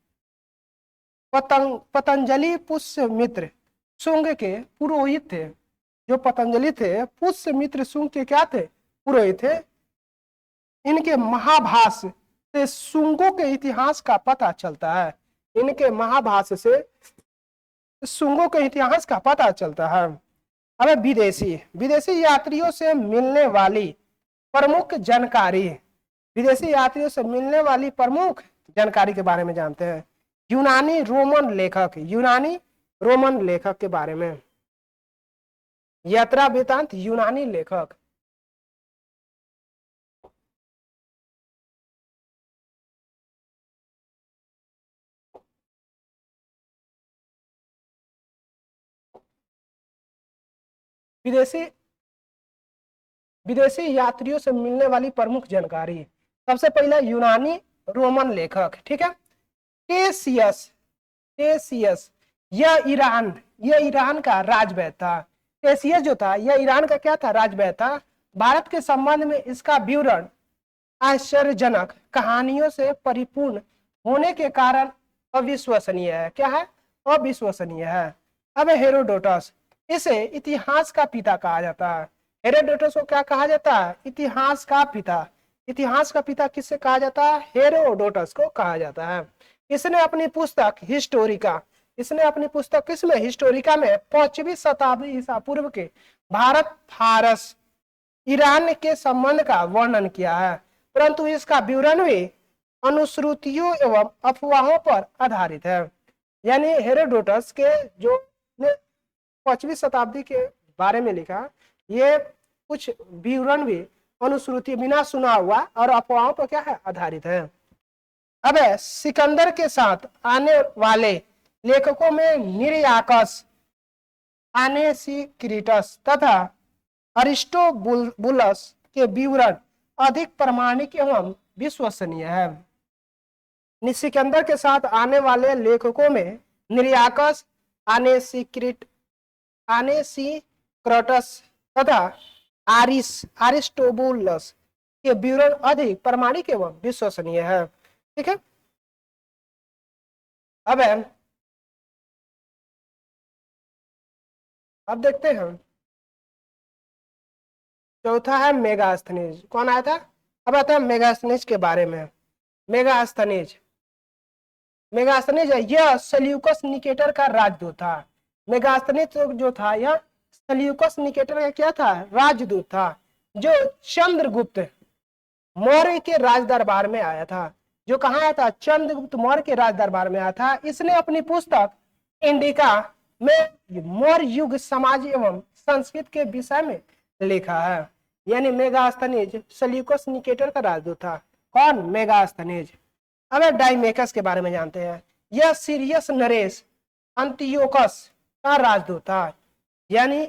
पतंजलि पुष्यमित्र शुंग के पुरोहित थे। जो पतंजलि थे पुष्यमित्र शुंग के क्या थे? पुरोहित थे। इनके महाभाष्य से शुंगों के इतिहास का पता चलता है। इनके महाभाष्य से शुंगों के इतिहास का पता चलता है। अब विदेशी यात्रियों से मिलने वाली प्रमुख जानकारी। विदेशी यात्रियों से मिलने वाली प्रमुख जानकारी के बारे में जानते हैं। यूनानी रोमन लेखक के बारे में। यात्रा वृत्तांत यूनानी लेखक। विदेशी विदेशी यात्रियों से मिलने वाली प्रमुख जानकारी। सबसे पहला यूनानी रोमन लेखक, ठीक है, टेसियस। टेसियस यह ईरान का राजवैद था। टेसियस जो था यह ईरान का क्या था, राजवैद था। भारत के संबंध में इसका विवरण आश्चर्यजनक कहानियों से परिपूर्ण होने के कारण अविश्वसनीय है। क्या है, अविश्वसनीय है। अब हेरोडोटस, इसे इतिहास का पिता कहा जाता है। हेरोडोटस को क्या कहा जाता है, इतिहास का पिता। इतिहास का पिता किससे कहा जाता है, हेरोडोटस को कहा जाता है। इसने अपनी पुस्तक हिस्टोरिका, इसने अपनी पुस्तक किसमें, हिस्टोरिका में 5वीं शताब्दी ईसा पूर्व के भारत फारस ईरान के संबंध का वर्णन किया है, परंतु इसका विवरण भी अनुश्रुतियों एवं अफवाहों पर आधारित है। यानी हेरोडोटस के जो 5वीं शताब्दी के बारे में लिखा, ये कुछ विवरण भी अनुश्रुति बिना सुना हुआ और अफवाहों पर क्या है, आधारित है। अब सिकंदर के साथ आने वाले लेखकों में निरयाकस, आनेसिक्रिटस तथा अरिस्टोबुलस के विवरण अधिक प्रामाणिक एवं विश्वसनीय है। सिकंदर के साथ आने वाले लेखकों में निरयाकस, आनेसिक्रिटस तथा अरिस्टोबुलस के विवरण अधिक प्रामाणिक एवं विश्वसनीय है। ठीक है, अब देखते हैं। चौथा है मेगास्थनीज। कौन आया था, अब आता है मेगास्थनीज के बारे में। मेगास्थनीज यह सेल्यूकस निकेटर का राजदूत था। मेगास्थनीज जो था यह सेल्यूकस निकेटर का क्या था, राजदूत था, जो चंद्रगुप्त मौर्य के राज दरबार में आया था। जो कहाँ आया था, चंद्रगुप्त मौर्य के राज दरबार में आया था। इसने अपनी पुस्तक इंडिका में मौर्य युग समाज एवं संस्कृत के विषय में लिखा है। यानी मेगास्थनीज सेल्यूकस निकेटर का राजदूत था। कौन, मेगास्थनीज। अब डाइमेकस के बारे में जानते हैं। यह सीरियस नरेश अंतियोकस का राजदूत था। यानी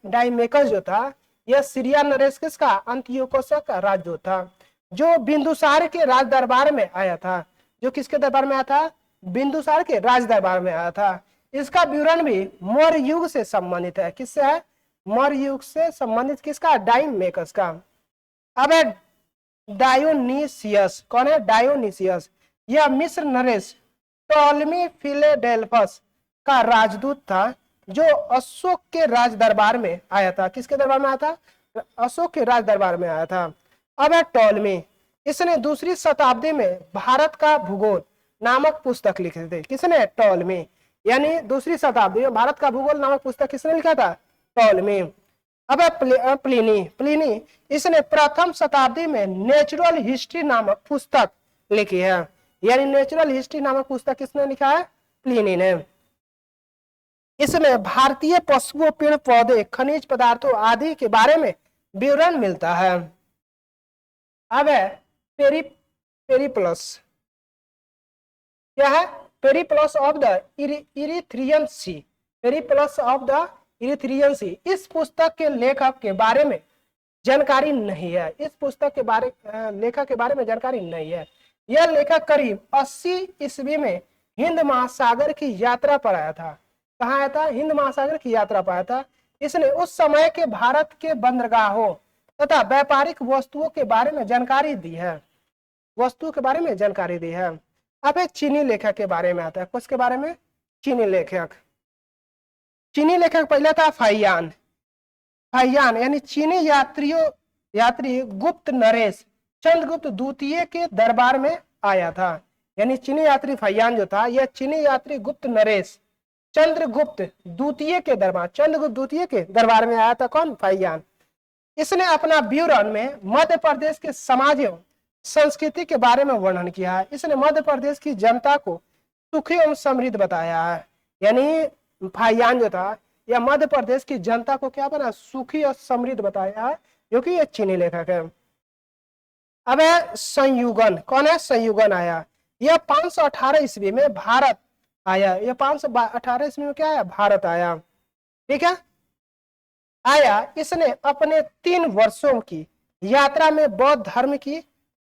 डाइमेकस जो था यह सीरिया नरेश किसका, अंतियोकस का राजदूत था, जो बिंदुसार के राज दरबार में आया था। जो किसके दरबार में आया था, बिंदुसार के राज दरबार में आया था। इसका विवरण भी मौर्य युग से संबंधित है। किससे है, मौर्य युग से संबंधित, किसका, डाइमेकस का। अब है डायोनीसियस। कौन है, डायोनीसियस। यह मिस्र नरेश टॉलमी फिलेडेल्फस का राजदूत था, जो अशोक के राज दरबार में आया था। किसके दरबार में आया था, अशोक के राज दरबार में आया था। अब है टॉलमी। इसने 2री शताब्दी में भारत का भूगोल नामक पुस्तक लिखे थे। किसने, टॉलमी। यानी 2री शताब्दी में भारत का भूगोल नामक पुस्तक किसने लिखा था, टॉलमी। अब प्लिनी इसने 1म शताब्दी में नेचुरल हिस्ट्री नामक पुस्तक लिखी है। यानी नेचुरल हिस्ट्री नामक पुस्तक किसने लिखा है, प्लिनी ने। इसमें भारतीय पशुओं, पेड़ पौधे, खनिज पदार्थों आदि के बारे में विवरण मिलता है। अब है पेरिप्लस। क्या है, Periplus of the Erythraean sea. Periplus of the Erythraean sea. इस पुस्तक के लेखक के बारे में जानकारी नहीं है। इस पुस्तक के बारे लेखक के बारे में जानकारी नहीं है। यह लेखक करीब 80 ईस्वी में हिंद महासागर की यात्रा पर आया था। कहाँ आया था, हिंद महासागर की यात्रा पर आया था। इसने उस समय के भारत के बंदरगाहों तथा व्यापारिक वस्तुओं के बारे में जानकारी दी है। वस्तुओं के बारे में जानकारी दी है। अब एक चीनी लेखक के बारे में आता है। किसके बारे में, चीनी लेखक। चीनी लेखक पहला था फाइयान। यानी चीनी यात्री गुप्त नरेश चंद्रगुप्त द्वितीय के दरबार में आया था। यानी चीनी यात्री फाइयान जो था, यह चीनी यात्री गुप्त नरेश चंद्रगुप्त द्वितीय के दरबार में आया था। कौन, फाइयान। इसने अपना विवरण में मध्य प्रदेश के समाज एवं संस्कृति के बारे में वर्णन किया है। इसने मध्य प्रदेश की जनता को सुखी एवं समृद्ध बताया है। यानी फाइयान जो था यह मध्य प्रदेश की जनता को क्या बना, सुखी और समृद्ध बताया है, जो कि यह चीनी लेखक है। अब है संयुगन। कौन है, संयुगन आया। यह 518 ईस्वी में भारत आया। यह 518 ईस्वी में क्या है, भारत आया। ठीक है। आया, इसने अपने 3 वर्षों की यात्रा में बौद्ध धर्म की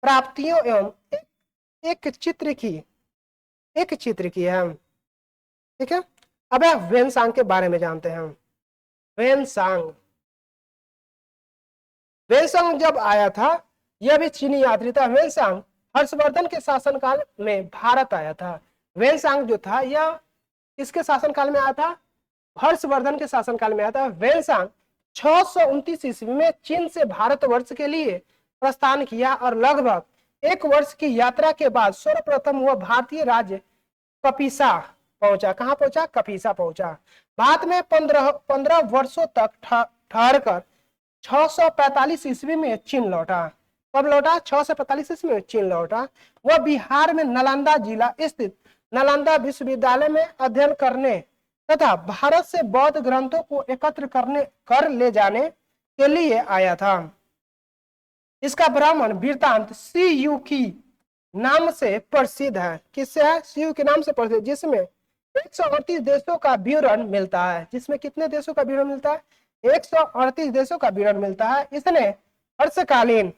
प्राप्तियों एवं एक चित्र की है। ठीक है। अब वेनसांग के बारे में जानते हैं हम। वेनसांग वेनसांग जब आया था, यह भी चीनी यात्री था। वेनसांग हर्षवर्धन के शासनकाल में भारत आया था। वेनसांग जो था यह किसके शासनकाल में आया था? हर्षवर्धन के शासनकाल में आया था। वेनसांग 629 ईस्वी में चीन से भारतवर्ष के लिए प्रस्थान किया और लगभग 1 वर्ष की यात्रा के बाद सर्वप्रथम वह भारतीय राज्य कपिसा पहुंचा। कहां पहुंचा? कपिसा पहुंचा। बाद में 15 वर्षों तक ठहर कर 645 ईस्वी में चीन लौटा। कब लौटा? 645 ईस्वी में चीन लौटा। वह बिहार में नालंदा जिला स्थित नालंदा विश्वविद्यालय में अध्ययन करने तथा भारत से बौद्ध ग्रंथों को एकत्र कर ले जाने के लिए आया था। इसका भ्रमण वृत्तांत सीयू की नाम से प्रसिद्ध है। किससे है? सीयू के नाम से प्रसिद्ध, जिसमें 138 देशों का विवरण मिलता है। जिसमें कितने देशों का विवरण मिलता है? 138 देशों का विवरण मिलता है। इसने हर्षकालीन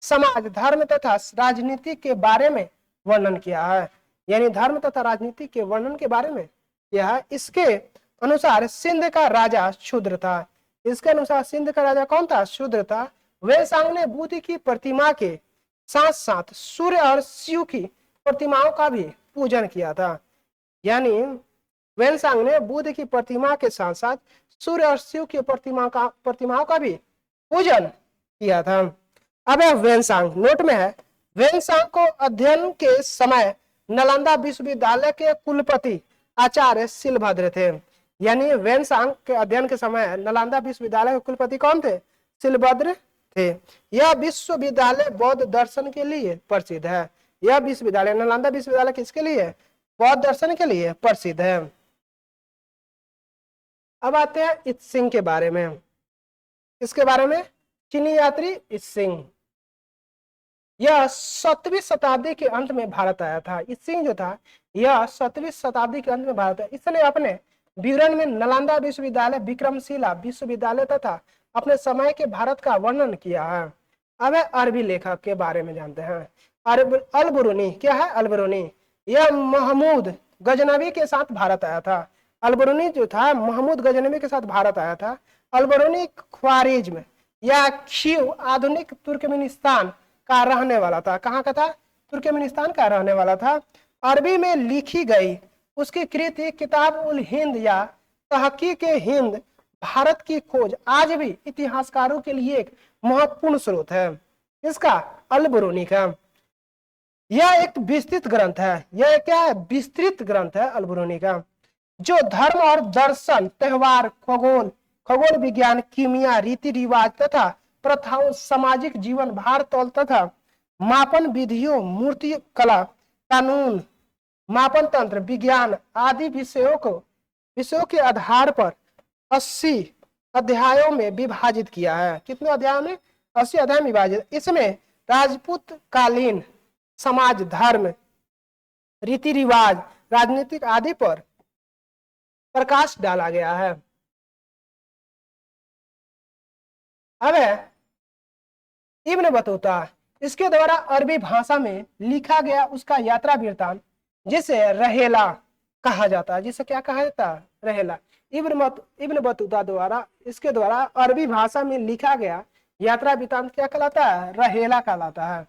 समाज, धर्म तथा राजनीति के बारे में वर्णन किया है। यानी धर्म तथा राजनीति के वर्णन के बारे में किया है। इसके अनुसार सिंध का राजा शूद्र था। इसके अनुसार सिंध का राजा कौन था? शूद्र था। वेनसांग ने बुद्ध की प्रतिमा के साथ साथ सूर्य और शिव की प्रतिमाओं का भी पूजन किया था। यानी वेनसांग ने बुद्ध की प्रतिमा के साथ साथ सूर्य और शिव की प्रतिमाओं का भी पूजन किया था। अब वेनसांग नोट में है, वेनसांग को अध्ययन के समय नालंदा विश्वविद्यालय के कुलपति आचार्य शिलभद्र थे। यानी वेनसांग के अध्ययन के समय नालंदा विश्वविद्यालय के कुलपति कौन थे? शिलभद्र थे। यह विश्वविद्यालय बौद्ध दर्शन के लिए प्रसिद्ध है। यह विश्वविद्यालय नालंदा विश्वविद्यालय किसके लिए? बौद्ध दर्शन के लिए प्रसिद्ध है। अब आते हैं इत्सिंग के बारे में। किसके बारे में? चीनी यात्री इत्सिंग। यह 7वीं शताब्दी के अंत में भारत आया था। इत्सिंग जो था यह 7वीं शताब्दी के अंत में भारत आया। इसने अपने विवरण में नालंदा विश्वविद्यालय, विक्रमशिला विश्वविद्यालय तथा अपने समय के भारत का वर्णन किया है। अब अरबी लेखक के बारे में जानते हैं। अल-बरूनी। क्या है? अल-बरूनी। यह महमूद गजनवी के साथ भारत आया था। अल-बरूनी जो था महमूद गजनवी के साथ भारत आया था। अल-बरूनी ख्वारिज्म या खीव आधुनिक तुर्कमेनिस्तान का रहने वाला था। कहाँ का था? तुर्कमेनिस्तान का रहने वाला था। अरबी में लिखी गई उसकी कृति किताब उल हिंद या तहकीक हिंद भारत की खोज आज भी इतिहासकारों के लिए एक महत्वपूर्ण स्रोत है। इसका अल-बरूनी का यह एक विस्तृत ग्रंथ है। यह क्या है? विस्तृत ग्रंथ है अल-बरूनी का, जो धर्म और दर्शन, त्योहार, खगोल विज्ञान, कीमिया, रीति रिवाज तथा प्रथाओं, सामाजिक जीवन, भार तौल तथा मापन विधियों, मूर्ति कला, कानून, मापन तंत्र, विज्ञान आदि विषयों के आधार पर 80 अध्यायों में विभाजित किया है। कितने अध्यायों में? 80 अध्याय में विभाजित। इसमें राजपूत कालीन समाज, धर्म, रीति रिवाज, राजनीतिक आदि पर प्रकाश डाला गया है। अब इब्न बतूता, इसके द्वारा अरबी भाषा में लिखा गया उसका यात्रा वृत्तांत, जिसे रहेला कहा जाता है। जिसे क्या कहा जाता है? रहेला। इब्न बतूता द्वारा इसके द्वारा अरबी भाषा में लिखा गया यात्रा वृत्तांत क्या कहलाता है? रहेला कहलाता है।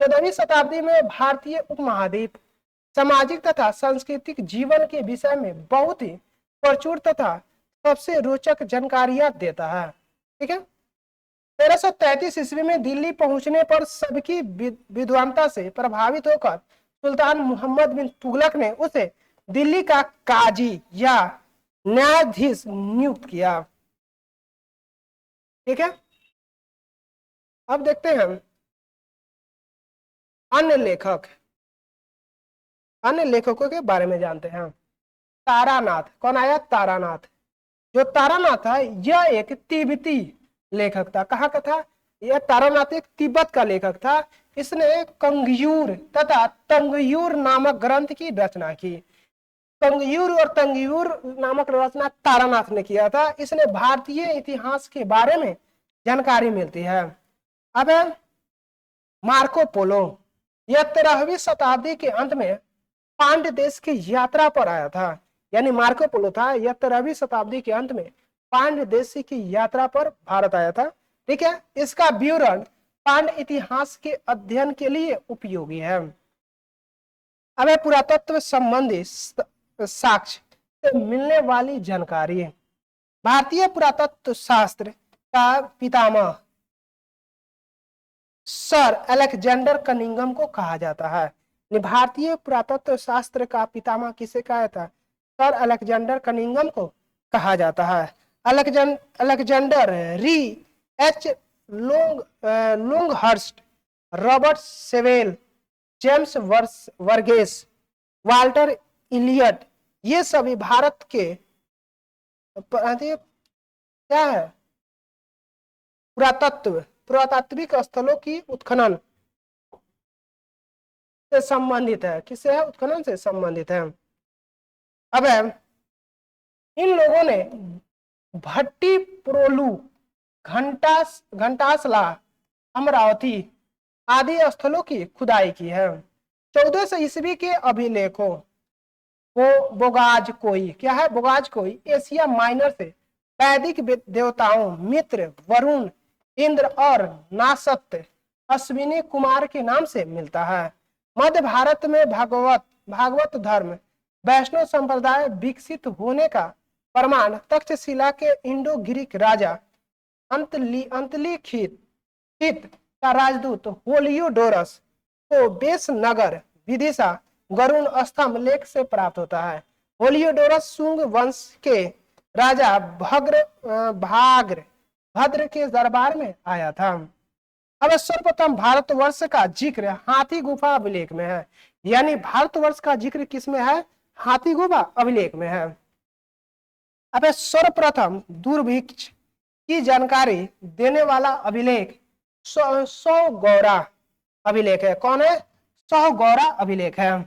14वीं शताब्दी में भारतीय उपमहाद्वीप सामाजिक तथा सांस्कृतिक जीवन के विषय में बहुत ही प्रचुर तथा सबसे रोचक जानकारियां देता है। ठीक है। 1333 ईस्वी में दिल्ली पहुंचने पर सबकी विद्वानता से प्रभावित होकर सुल्तान मोहम्मद बिन तुगलक ने उसे दिल्ली का काजी या न्यायाधीश नियुक्त किया। ठीक है। अब देखते हैं अन्य लेखकों के बारे में जानते हैं। तारानाथ। कौन आया? तारानाथ। जो तारानाथ है यह एक तिब्बती लेखक था। कहाँ का था? यह तारानाथ एक तिब्बत का लेखक था। इसने कंगयूर तथा तंगयूर नामक ग्रंथ की रचना की। कंगयूर और तंगयूर नामक रचना तारानाथ ने किया था। इसने भारतीय इतिहास के बारे में जानकारी मिलती है। अब मार्को पोलो, यह 13वीं शताब्दी के अंत में पांड्य देश की यात्रा पर आया था। यानी मार्को पोलो था, यह 13वीं शताब्दी के अंत में पांड्य देश की यात्रा पर भारत आया था। ठीक है, इसका विवरण पांड्य इतिहास के अध्ययन के लिए उपयोगी है। अब पुरातत्व संबंधी साक्ष्य से मिलने वाली जानकारी। भारतीय पुरातत्व शास्त्र का पितामह सर अलेक्जेंडर कनिंघम को कहा जाता है। भारतीय पुरातत्व शास्त्र का पितामह किसे कहा था? सर अलेक्जेंडर कनिंघम को कहा जाता है। Alexander Rea, H Longhurst, Robert Sewell, James वर्गेस, वाल्टर इलियट, ये सभी भारत के क्या है पुरातात्विक स्थलों की उत्खनन से संबंधित है। किससे है? उत्खनन से संबंधित है। अब इन लोगों ने भट्टी प्रोलू, घंटासला, अमरावती आदि स्थलों की खुदाई की है। 1400 ईस्वी के अभिलेखों बोगाज कोई, क्या है बोगाज कोई, एशिया माइनर से वैदिक देवताओं मित्र, वरुण, इंद्र और नासत्य, अश्विनी कुमार के नाम से मिलता है। मध्य भारत में भागवत धर्म, वैष्णव संप्रदाय विकसित होने का प्रमाण तक्षशिला के इंडो ग्रीक राजा अंतलिखित का राजदूत होलियोडोरस को बेस नगर विदिशा गरुण स्तंभ लेख से प्राप्त होता है। होलियोडोरस शुंग वंश के राजा भद्र के दरबार में आया था। अब सर्वप्रथम भारतवर्ष का जिक्र हाथी गुफा अभिलेख में है। यानी भारतवर्ष का जिक्र किसमें है? हाथी गुफा अभिलेख में है। अब सर्वप्रथम दुर्भिक्ष की जानकारी देने वाला अभिलेख सौगौरा अभिलेख है। कौन है? सौगौरा अभिलेख है।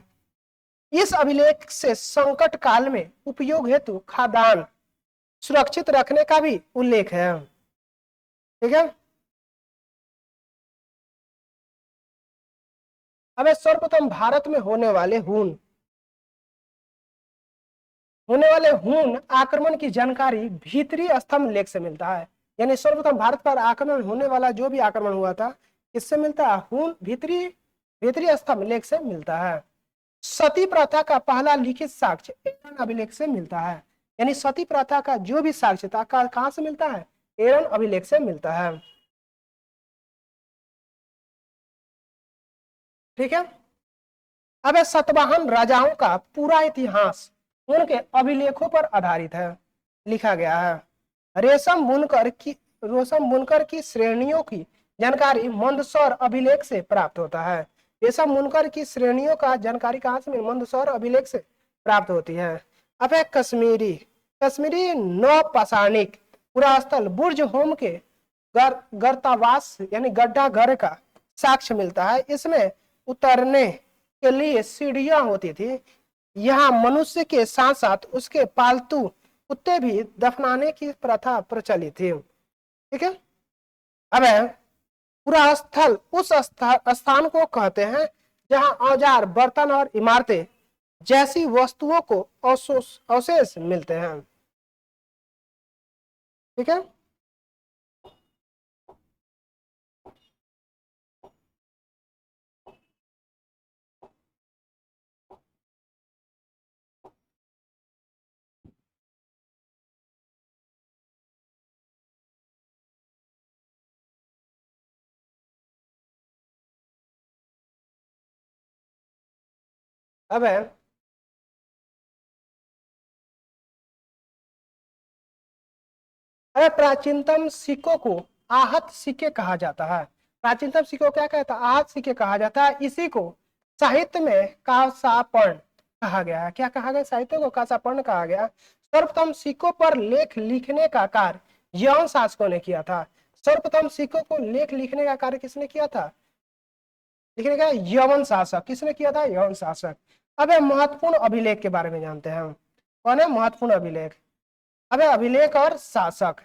इस अभिलेख से संकट काल में उपयोग हेतु खाद्यान्न सुरक्षित रखने का भी उल्लेख है। ठीक है, अब सर्वप्रथम भारत में होने वाले हून आक्रमण की जानकारी भीतरी स्तंभ लेख से मिलता है। यानी सर्वप्रथम भारत पर आक्रमण होने वाला जो भी आक्रमण हुआ था किससे मिलता है? हून भीतरी स्तंभ लेख से मिलता है। सती प्रथा का पहला लिखित साक्ष्य एरन अभिलेख से मिलता है। यानी सती प्रथा का जो भी साक्ष्य था कहां से मिलता है? एरन अभिलेख से मिलता है। ठीक है, अब सतवाहन राजाओं का पूरा इतिहास उनके अभिलेखों पर आधारित है, लिखा गया है। रेशम बुनकर की श्रेणियों की जानकारी मंदसौर अभिलेख से प्राप्त होता है। रेशम बुनकर की श्रेणियों का जानकारी कहां से? मंदसौर अभिलेख से प्राप्त होती है। अब कश्मीरी नौपाषाणिक पुरास्थल बुर्ज होम के गर्तावास यानी गड्ढा घर का साक्ष्य मिलता है। इसमें उतरने के लिए सीढ़ियां होती थी। यहाँ मनुष्य के साथ साथ उसके पालतू कुत्ते भी दफनाने की प्रथा प्रचलित थी। ठीक है, अब पूरा स्थल उस स्थान को कहते हैं जहां औजार, बर्तन और इमारतें जैसी वस्तुओं को अवशेष मिलते हैं। ठीक है, अब प्राचीनतम सिक्कों को आहत सिक्के कहा जाता है। प्राचीनतम सिक्कों क्या कहता है? आहत सिक्के कहा जाता है। इसी को साहित्य में कांसापर्ण कहा गया है। क्या कहा गया? साहित्य को कांसापर्ण कहा गया। सर्वप्रथम सिक्कों पर लेख लिखने का कार्य यवन शासकों ने किया था। सर्वप्रथम सिक्कों को लेख लिखने का कार्य किसने किया था? लिखने का यवन शासक। किसने किया था? यवन शासक। अब महत्वपूर्ण अभिलेख के बारे में जानते हैं हम। कौन है महत्वपूर्ण अभिलेख? अब अभिलेख और शासक।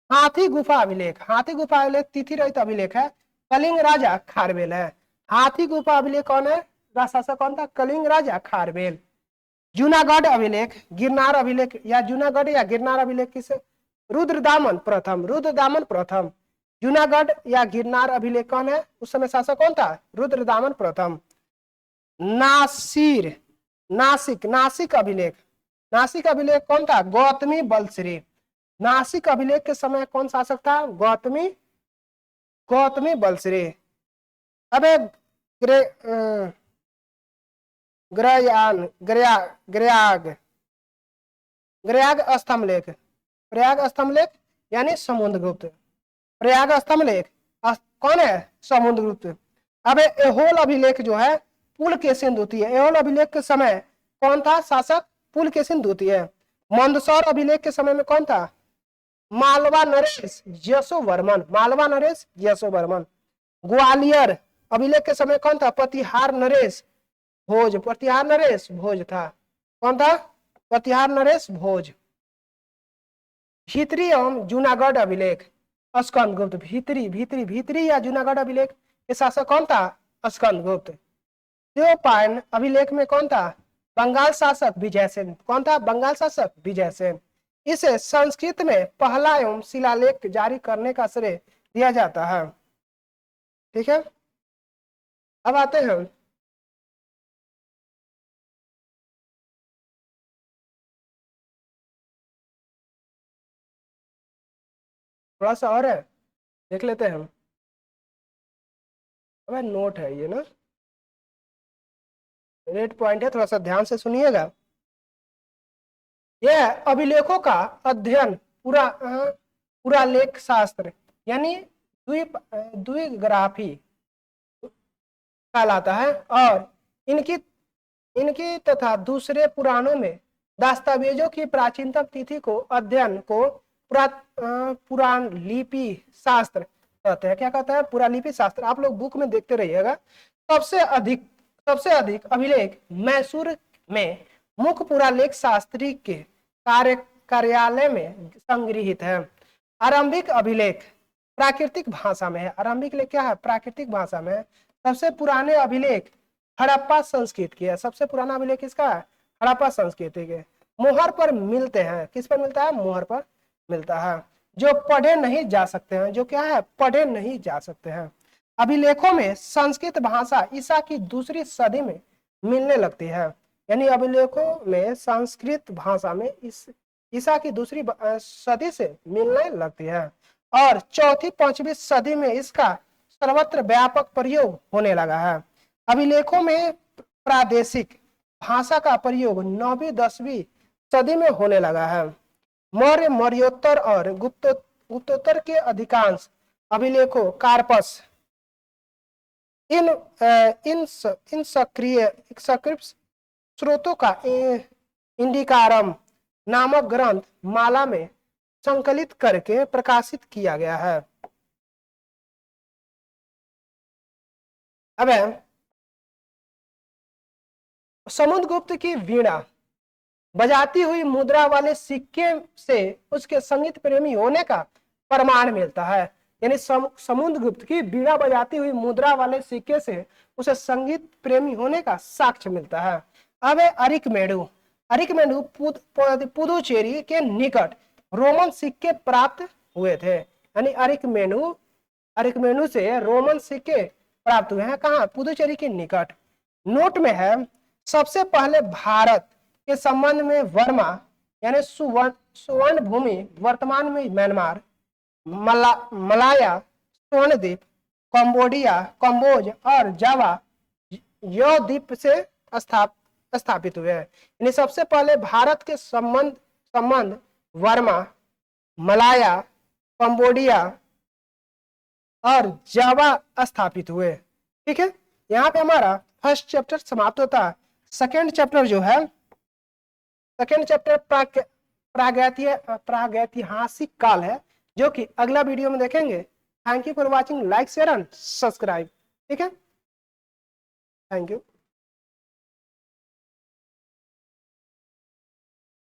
हाथी गुफा अभिलेख। हाथी गुफा अभिलेख तिथि रहित अभिलेख है, कलिंग राजा खारवेल है। हाथी गुफा अभिलेख कौन है? शासक कौन था? कलिंग राजा खारवेल। जूनागढ़ अभिलेख, गिरनार अभिलेख या जूनागढ़ या गिरनार अभिलेख किसे? रुद्रदामन प्रथम। रुद्रदामन प्रथम। जूनागढ़ या गिरनार अभिलेख कौन है? उस समय शासक कौन था? रुद्रदामन प्रथम। नासिर, नासिक, नासिक अभिलेख। नासिक अभिलेख कौन था? गौतमी बलश्री। नासिक अभिलेख के समय कौन शासक था? गौतमी बलश्री। अब ग्रयाग स्तंभलेख। प्रयाग स्तंभलेख यानी समुद्रगुप्त। प्रयाग स्तंभलेख कौन है? समुद्रगुप्त। अब एहोल अभिलेख जो है पुलकेशिन द्वितीय। एहोल अभिलेख के समय कौन था शासक? पुलकेशिन द्वितीय। मंदसौर अभिलेख के समय में कौन था? मालवा नरेश यशोवर्मन। मालवा नरेश यशोवर्मन। ग्वालियर अभिलेख के समय कौन था? प्रतिहार नरेश भोज। प्रतिहार नरेश भोज था। कौन था? प्रतिहार नरेश भोज। भीतरी एवं जूनागढ़ अभिलेख स्कंदगुप्त। भीतरी या जूनागढ़ अभिलेख के शासक कौन था? स्कंदगुप्त। त्योपायन अभिलेख में कौन था? बंगाल शासक विजयसेन। कौन था? बंगाल शासक विजयसेन। इसे संस्कृत में पहला एवं शिलालेख जारी करने का श्रेय दिया जाता है। ठीक है, अब आते हैं थोड़ा सा और है, देख लेते हैं हम। अब नोट है ये ना, रेड पॉइंट है, थोड़ा सा ध्यान से सुनिएगा। यह अभिलेखों का अध्ययन पूरा लेख शास्त्र यानी द्विग्राफी कहलाता है और इनकी तथा दूसरे पुराणों में दस्तावेजों की प्राचीनतम तिथि को अध्ययन को पुराण लिपि शास्त्र कहते हैं। क्या कहता है? पुरालिपि शास्त्र। आप लोग बुक में देखते रहिएगा। सबसे अधिक अभिलेख मैसूर में मुख्य पुरालेख शास्त्री के कार्यालय में संग्रहित है। आरंभिक अभिलेख प्राकृतिक भाषा में है। आरंभिक लेख क्या है? प्राकृतिक भाषा में है। सबसे पुराने अभिलेख हड़प्पा संस्कृति के है। सबसे पुराना अभिलेख किसका है? हड़प्पा संस्कृति के। मोहर पर मिलते हैं। किस पर मिलता है? मोहर पर मिलता है। जो पढ़े नहीं जा सकते हैं। जो क्या है? पढ़े नहीं जा सकते हैं। अभिलेखों में संस्कृत भाषा ईसा की दूसरी सदी में मिलने लगती है। यानी अभिलेखों में संस्कृत भाषा में ईसा की दूसरी सदी से मिलने लगती है और चौथी पांचवी सदी में इसका सर्वत्र व्यापक प्रयोग होने लगा है। अभिलेखों में प्रादेशिक भाषा का प्रयोग 9वीं 10वीं सदी में होने लगा है। मौर्य, मौर्योत्तर और गुप्तोत्तर के अधिकांश अभिलेखों कार्पस इन सक्रिय स्रोतों का इंडिकारम नामक ग्रंथ माला में संकलित करके प्रकाशित किया गया है। अब समुद्रगुप्त की वीणा बजाती हुई मुद्रा वाले सिक्के से उसके संगीत प्रेमी होने का प्रमाण मिलता है। यानी समुद्रगुप्त की वीणा बजाती हुई मुद्रा वाले सिक्के से उसे संगीत प्रेमी होने का साक्ष्य मिलता है। अब अरिकमेडु पुदुचेरी के निकट रोमन सिक्के प्राप्त हुए थे। यानी अरिकमेडु से रोमन सिक्के प्राप्त हुए हैं। कहाँ? पुदुचेरी के निकट। नोट में है सबसे पहले भारत के संबंध में वर्मा यानी सुवर्ण भूमि वर्तमान में म्यांमार, मलाया, स्वर्णद्वीप, कंबोज और जावा यो द्वीप से स्थापित हुए हैं। यानी सबसे पहले भारत के संबंध वर्मा, मलाया, कंबोडिया और जावा स्थापित हुए। ठीक है, यहाँ पे हमारा फर्स्ट चैप्टर समाप्त होता है। सेकेंड चैप्टर जो है, सेकेंड चैप्टर प्रागैतिहासिक काल है, जो कि अगला वीडियो में देखेंगे। Thank you for watching, like share and subscribe. ठीक है, थैंक यू।